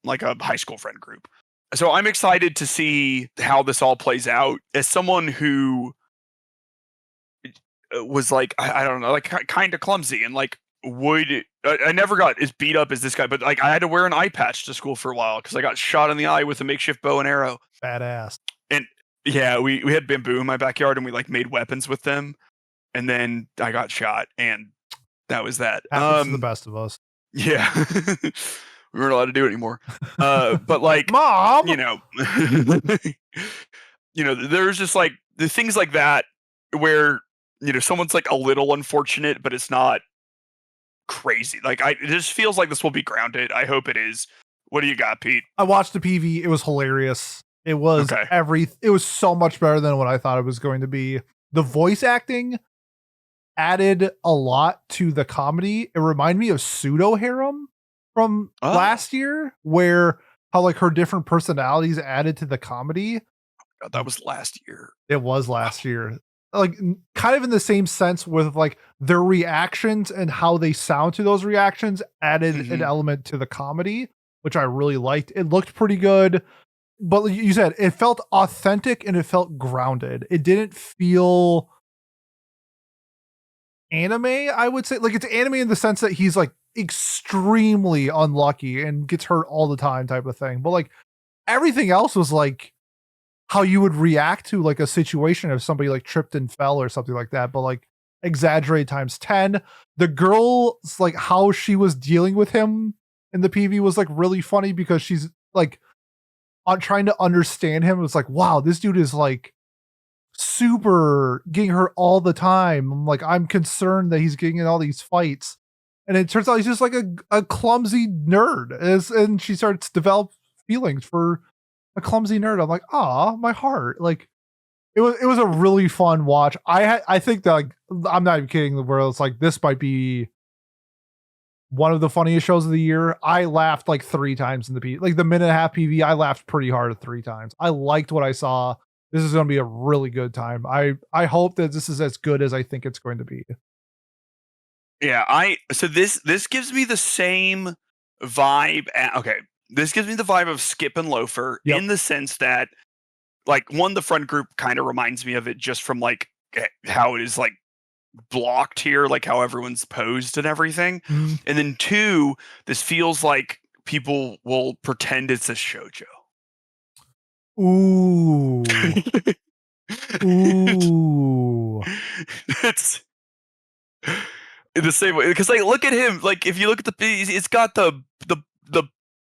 like a high school friend group. So I'm excited to see how this all plays out. As someone who was like, I don't know, like kind of clumsy and like I never got as beat up as this guy, but like I had to wear an eye patch to school for a while because I got shot in the eye with a makeshift bow and arrow. Badass. And yeah, we had bamboo in my backyard and we like made weapons with them. And then I got shot and that was that. Happens to the best of us. Yeah. We weren't allowed to do it anymore. But like, Mom, you know, there's just like the things like that where someone's like a little unfortunate, but it's not crazy. Like it just feels like this will be grounded. I hope it is. What do you got, Pete? I watched the PV. It was hilarious. It was it was so much better than what I thought it was going to be. The voice acting added a lot to the comedy. It reminded me of Pseudo Harem from last year, where how like her different personalities added to the comedy. God, that was last year. It was last year. Like kind of in the same sense with like their reactions and how they sound to those reactions added an element to the comedy, which I really liked. It looked pretty good, but like you said, it felt authentic and it felt grounded. It didn't feel anime, I would say. Like it's anime in the sense that he's like extremely unlucky and gets hurt all the time type of thing. But like everything else was like how you would react to like a situation if somebody like tripped and fell or something like that, but like exaggerated times 10. The girl's like how she was dealing with him in the PV was like really funny because she's like on trying to understand him. It was like, wow, this dude is like super getting hurt all the time. I'm like, I'm concerned that he's getting in all these fights. And it turns out he's just like a clumsy nerd. And she starts to develop feelings for a clumsy nerd. I'm like, ah, my heart. Like it was a really fun watch. I think that like, I'm not even kidding, where it's like this might be one of the funniest shows of the year. I laughed like 3 times in the PV. Like the minute and a half PV, I laughed pretty hard 3 times. I liked what I saw. This is going to be a really good time. I hope that this is as good as I think it's going to be. Yeah, so this gives me the same vibe. This gives me the vibe of Skip and Loafer in the sense that, like, one, the friend group kind of reminds me of it just from like how it is like blocked here, like how everyone's posed and everything. And then 2, this feels like people will pretend it's a shoujo. Ooh. Ooh. It's in the same way because like look at him. Like if you look at it's got the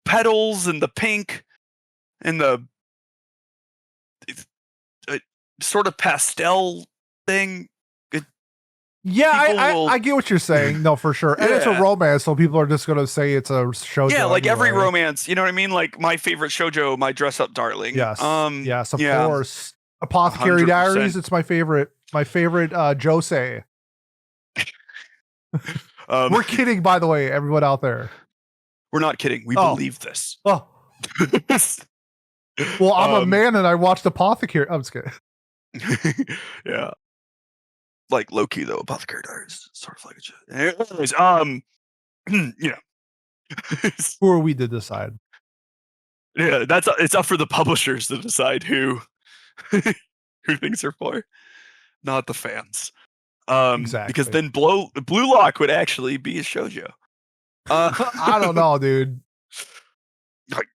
petals and the pink and the sort of pastel thing. I get what you're saying. No, for sure. And it's a romance, so people are just going to say it's a shoujo. Yeah, like every romance, you know what I mean? Like my favorite shoujo, My Dress Up Darling. Yes. Yes, of course. Apothecary 100%. Diaries, it's my favorite. My favorite josei. We're kidding, by the way, everyone out there. We're not kidding. We believe this. Oh. Well, I'm a man and I watched Apothecary. I'm just kidding. Yeah. Like low key though, Apothecary Diaries, sort of like a anyways, who are we to decide? Yeah, it's up for the publishers to decide who things are for, not the fans. Exactly. Because then Blue Lock would actually be a shoujo. I don't know, dude. Like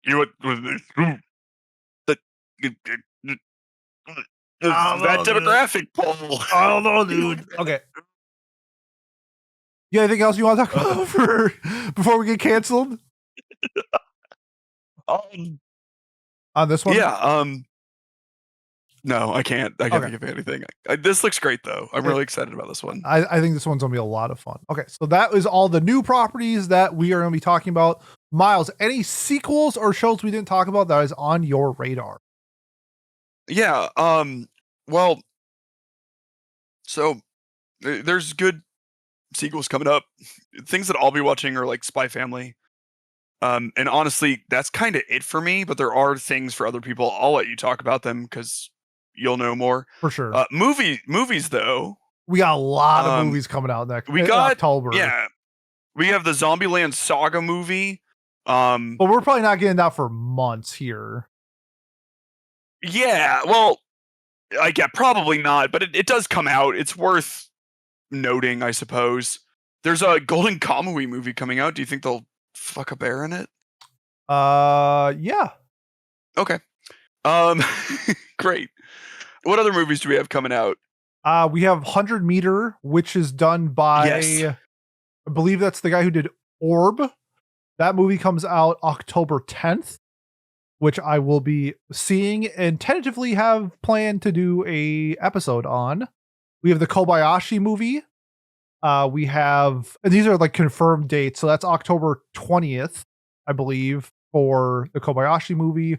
that demographic poll. I don't know, dude. Okay. Yeah, anything else you want to talk about before we get canceled? On this one? Yeah. No, I can't. I can't think of anything. This looks great, though. I'm really excited about this one. I think this one's going to be a lot of fun. Okay, so that is all the new properties that we are going to be talking about. Miles, any sequels or shows we didn't talk about that is on your radar? Yeah. Well, so there's good sequels coming up. Things that I'll be watching are like Spy Family. And honestly, that's kind of it for me, but there are things for other people. I'll let you talk about them because you'll know more. For sure. Movies though. We got a lot of movies coming out next October. Yeah. We have the Zombieland Saga movie. But we're probably not getting that for months here. Yeah, well, probably not, but it does come out. It's worth noting, I suppose. There's a Golden Kamui movie coming out. Do you think they'll fuck a bear in it? Yeah. Okay. Great. What other movies do we have coming out? We have 100 Meter, which is done by, I believe that's the guy who did Orb. That movie comes out October 10th, which I will be seeing and tentatively have planned to do a episode on. We have the Kobayashi movie. We have, and these are like confirmed dates. So that's October 20th, I believe, for the Kobayashi movie.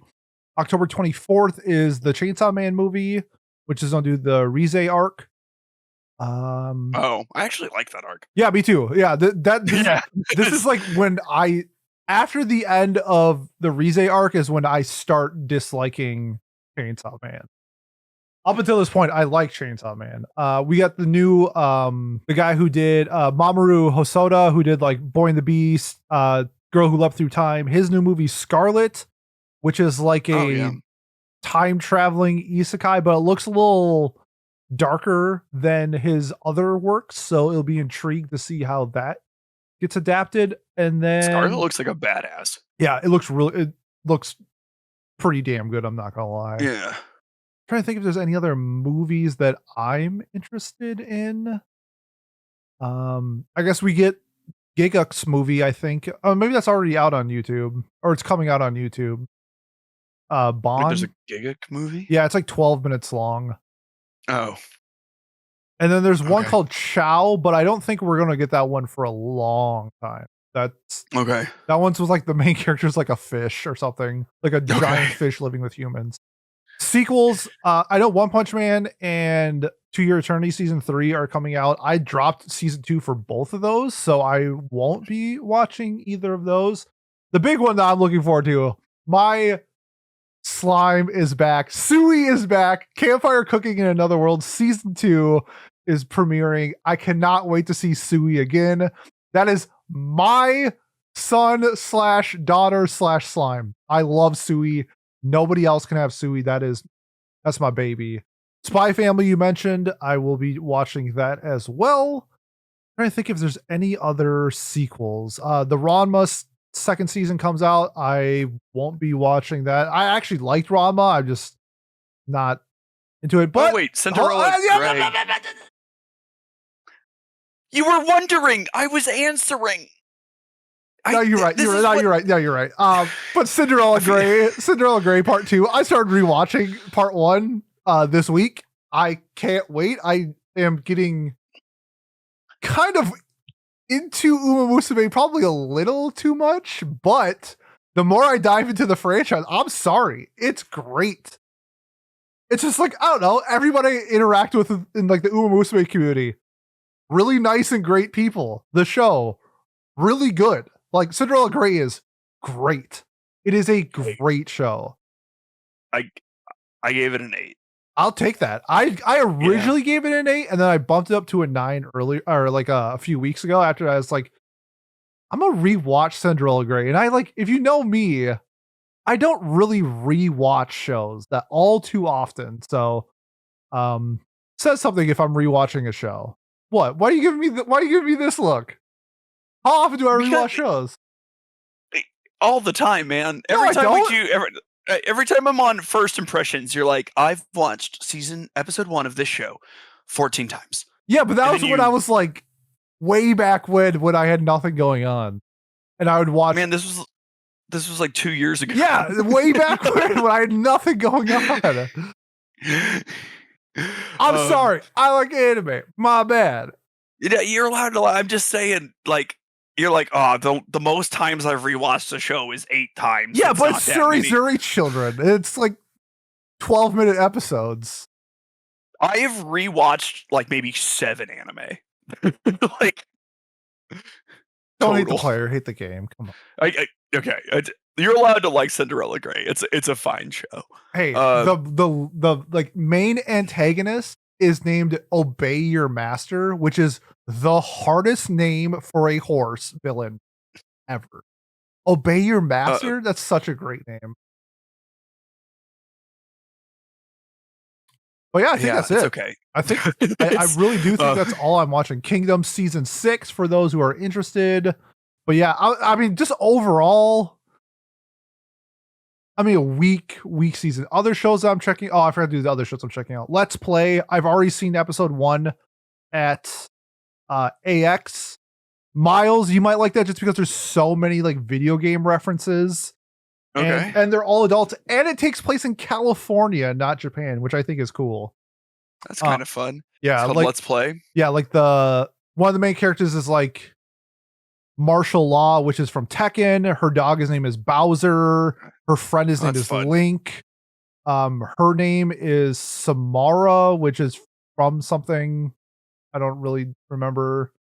October 24th is the Chainsaw Man movie, which is going to do the Rize arc. I actually like that arc. Yeah, me too. Yeah, this is like when after the end of the Rize arc is when I start disliking Chainsaw Man. Up until this point, I like Chainsaw Man. We got the new the guy who did Mamoru Hosoda, who did like Boy and the Beast, Girl Who Leapt Through Time. His new movie Scarlet, which is like a time traveling isekai, but it looks a little darker than his other works, so it'll be intrigued to see how that gets adapted. And then Scarlet looks like a badass. Yeah, it looks pretty damn good, I'm not gonna lie. Yeah. Trying to think if there's any other movies that I'm interested in. I guess we get Giguk's movie, I think. Oh, maybe that's already out on YouTube, or it's coming out on YouTube. Bond. Wait, there's a Giguk movie? Yeah, it's like 12 minutes long. Oh. And then there's one called Chow, but I don't think we're gonna get that one for a long time. That's okay. That one's was like the main character's like a fish or something, like a giant fish living with humans. Sequels, I know One Punch Man and To Your Eternity season 3 are coming out. I dropped season 2 for both of those, so I won't be watching either of those. The big one that I'm looking forward to, my slime is back. Sui is back. Campfire Cooking in Another World season 2 is premiering. I cannot wait to see Sui again. That is my son/daughter/slime. I love Sui. Nobody else can have Sui. That's my baby. Spy Family you mentioned. I will be watching that as well. I'm trying to think if there's any other sequels. The Ranma second season comes out. I won't be watching that. I actually liked Ranma. I'm just not into it. But wait, Cinderella Grey. You were wondering. I was answering. No, you're right. You're right. But Cinderella Grey Part 2. I started rewatching Part 1 this week. I can't wait. I am getting kind of into Uma Musume, probably a little too much, but the more I dive into the franchise, I'm sorry, it's great. It's just like, I don't know, everybody I interact with in like the Uma Musume community, really nice and great people. The show, really good. Like Cinderella Grey is great. It is a great show. I gave it an 8. I'll take that. I originally gave it an 8, and then I bumped it up to a 9 earlier, or like a few weeks ago. After I was like, I'm gonna rewatch Cinderella Grey, and I like, if you know me, I don't really rewatch shows that all too often. So, says something if I'm rewatching a show. What? Why are you giving me this look? How often do I rewatch shows? All the time, man. Every time I'm on First Impressions, you're like, I've watched episode 1 of this show 14 times. Yeah, but that was when I was like way back when I had nothing going on, and I would watch. Man, this was like 2 years ago. Yeah, way back when I had nothing going on. I'm sorry. I like anime. My bad. You're allowed to. I'm just saying, like. You're like, the most times I've rewatched a show is 8 times. Yeah, but it's Zuri Children. It's like 12-minute episodes. I have rewatched like maybe 7 anime. Like, don't hate the player, hate the game. Come on. Okay, you're allowed to like Cinderella Grey. It's a fine show. Hey, the like main antagonist is named Obey Your Master, which is the hardest name for a horse villain ever. Obey Your Master? That's such a great name. But yeah, I think that's it. Okay. I think I really do think that's all I'm watching. Kingdom season 6 for those who are interested. But yeah, I mean, just overall, I mean, a weak season. Other shows that I'm checking. Oh, I forgot to do the other shows I'm checking out. Let's Play. I've already seen episode 1 at AX. Miles, you might like that just because there's so many like video game references. Okay. And they're all adults, and it takes place in California, not Japan, which I think is cool. That's kind of fun. Yeah, it's called like Let's Play. Yeah, like one of the main characters is like Martial Law, which is from Tekken. Her dog, his name is Bowser. Her friend, his name is fun. Link. Her name is Samara, which is from something I don't really remember.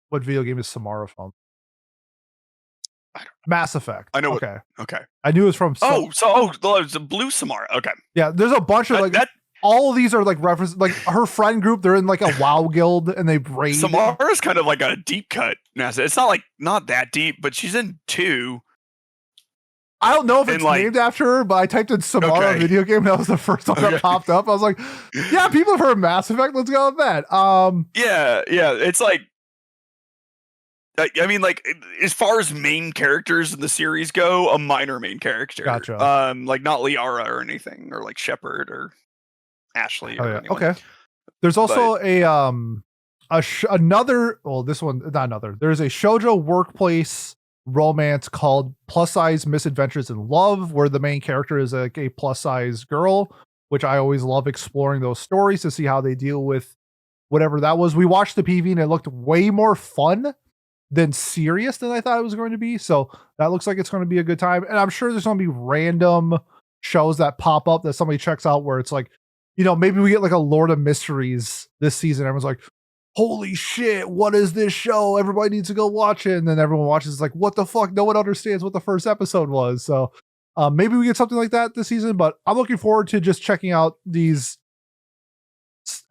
What video game is Samara from? Mass Effect. I know. Okay. Okay. I knew it was from. It's a blue Samara. Okay. Yeah, there's a bunch of all of these are like references. Like her friend group, they're in like a WoW guild and they raid. Samara's kind of like a deep cut. It's not that deep, but she's in 2. I don't know if it's named after her, but I typed in Samara video game. That was the first one that popped up. I was like, yeah, people have heard Mass Effect. Let's go with that. Yeah. It's like, I mean, like, as far as main characters in the series go, a minor main character. Gotcha. Like not Liara or anything, or like Shepard or Ashley. Or anyone. Okay. There's also another. Well, this one, not another. There's a shoujo workplace romance called Plus Size Misadventures in Love, where the main character is like a plus size girl, which I always love exploring those stories to see how they deal with whatever that was. We watched the PV and it looked way more fun than serious than I thought it was going to be. So that looks like it's going to be a good time. And I'm sure there's going to be random shows that pop up that somebody checks out where it's like, maybe we get like a Lord of Mysteries this season. Everyone's like, holy shit, what is this show? Everybody needs to go watch it. And then everyone watches, it's like, what the fuck? No one understands what the first episode was. So maybe we get something like that this season, but I'm looking forward to just checking out these,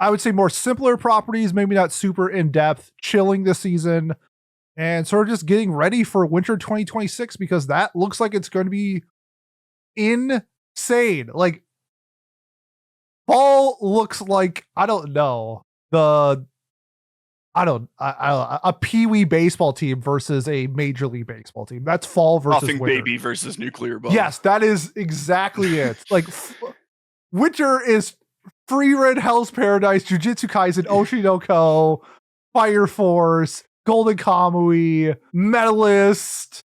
I would say, more simpler properties, maybe not super in-depth, chilling this season, and sort of just getting ready for winter 2026, because that looks like it's going to be insane. Like, fall looks like, I don't know, a Pee-wee baseball team versus a Major League Baseball team. That's fall versus Nothing winter. Baby versus Nuclear Bomb. Yes, that is exactly it. Like, winter is Frieren, Hell's Paradise, Jujutsu Kaisen, Oshinoko, Fire Force, Golden Kamui, Medalist.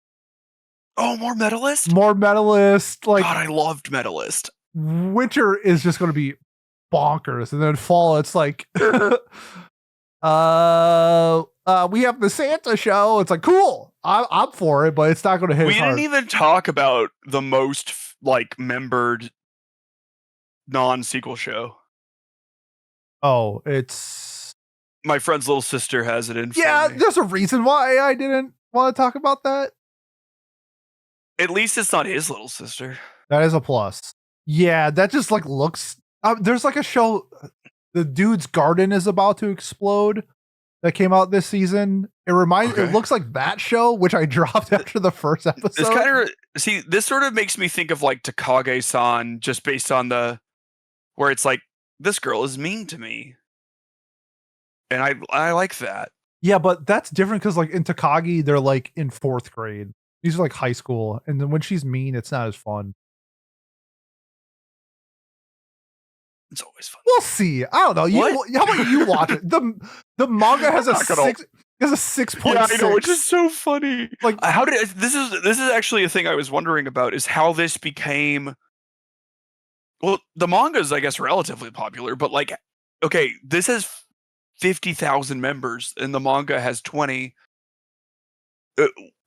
Oh, more Medalist? More Medalist. Like, God, I loved Medalist. Winter is just going to be bonkers. And then fall, it's like, we have the Santa show. It's like, cool. I'm for it, but it's not going to hit. We didn't even talk about the most membered non-sequel show. Oh, it's my friend's little sister has it in. Yeah, there's a reason why I didn't want to talk about that. At least it's not his little sister. That is a plus. Yeah, that just like looks. There's like a show, The Dude's Garden is about to explode, that came out this season. It looks like that show, which I dropped after the first episode. This sort of makes me think of like Takage-san, just based on where it's like, this girl is mean to me. And I like that. Yeah, but that's different because like in Takagi, they're like in 4th grade. These are like high school. And then when she's mean, it's not as fun. It's always fun. We'll see. I don't know. How about you watch it? The manga has a 6.6. Yeah, I know, which is so funny. Like, this is actually a thing I was wondering about, is how this became. Well, the manga is, I guess, relatively popular, but like, okay, this has 50,000 members and the manga has 20.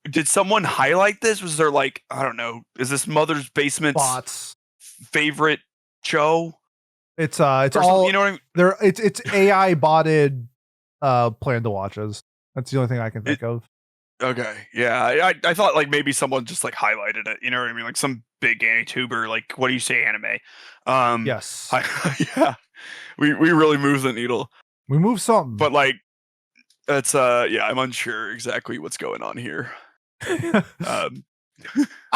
Did someone highlight this? Was there like, I don't know, is this Mother's Basement's favorite show? It's all, you know what I mean? It's AI botted plan to watches. That's the only thing I can think of. Okay, yeah, I thought like maybe someone just like highlighted it. You know what I mean? Like some big anti-tuber, like, what do you say, anime? Yes. Yeah, we really move the needle. We move something, but like, it's I'm unsure exactly what's going on here. I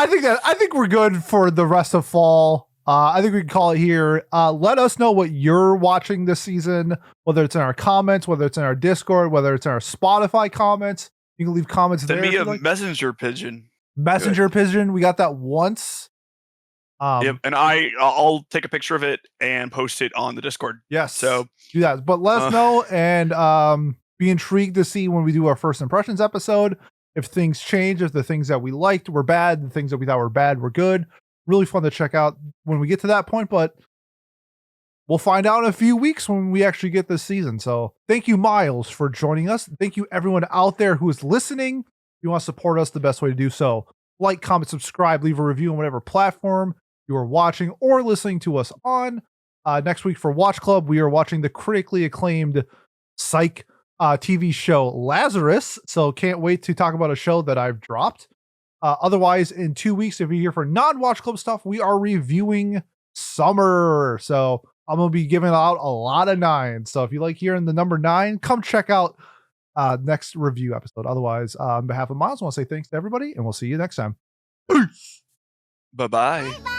think we're good for the rest of fall. I think we can call it here. Let us know what you're watching this season, whether it's in our comments, whether it's in our Discord, whether it's in our Spotify comments. You can leave comments there. Send me a messenger pigeon. Messenger pigeon. We got that once. Yep, and I'll take a picture of it and post it on the Discord. Yes. So do that. But let us know, and be intrigued to see when we do our first impressions episode if things change, if the things that we liked were bad, the things that we thought were bad were good. Really fun to check out when we get to that point, but we'll find out in a few weeks when we actually get this season. So thank you, Miles, for joining us. Thank you, everyone out there who is listening. If you want to support us, the best way to do so, like, comment, subscribe, leave a review on whatever platform you are watching or listening to us on. Next week for Watch Club, we are watching the critically acclaimed psych TV show Lazarus. So can't wait to talk about a show that I've dropped. Otherwise, in 2 weeks, if you're here for non-Watch Club stuff, we are reviewing Summer. So I'm going to be giving out a lot of 9s. So if you like hearing the number 9, come check out next review episode. Otherwise, on behalf of Miles, I want to say thanks to everybody, and we'll see you next time. Peace. Bye-bye.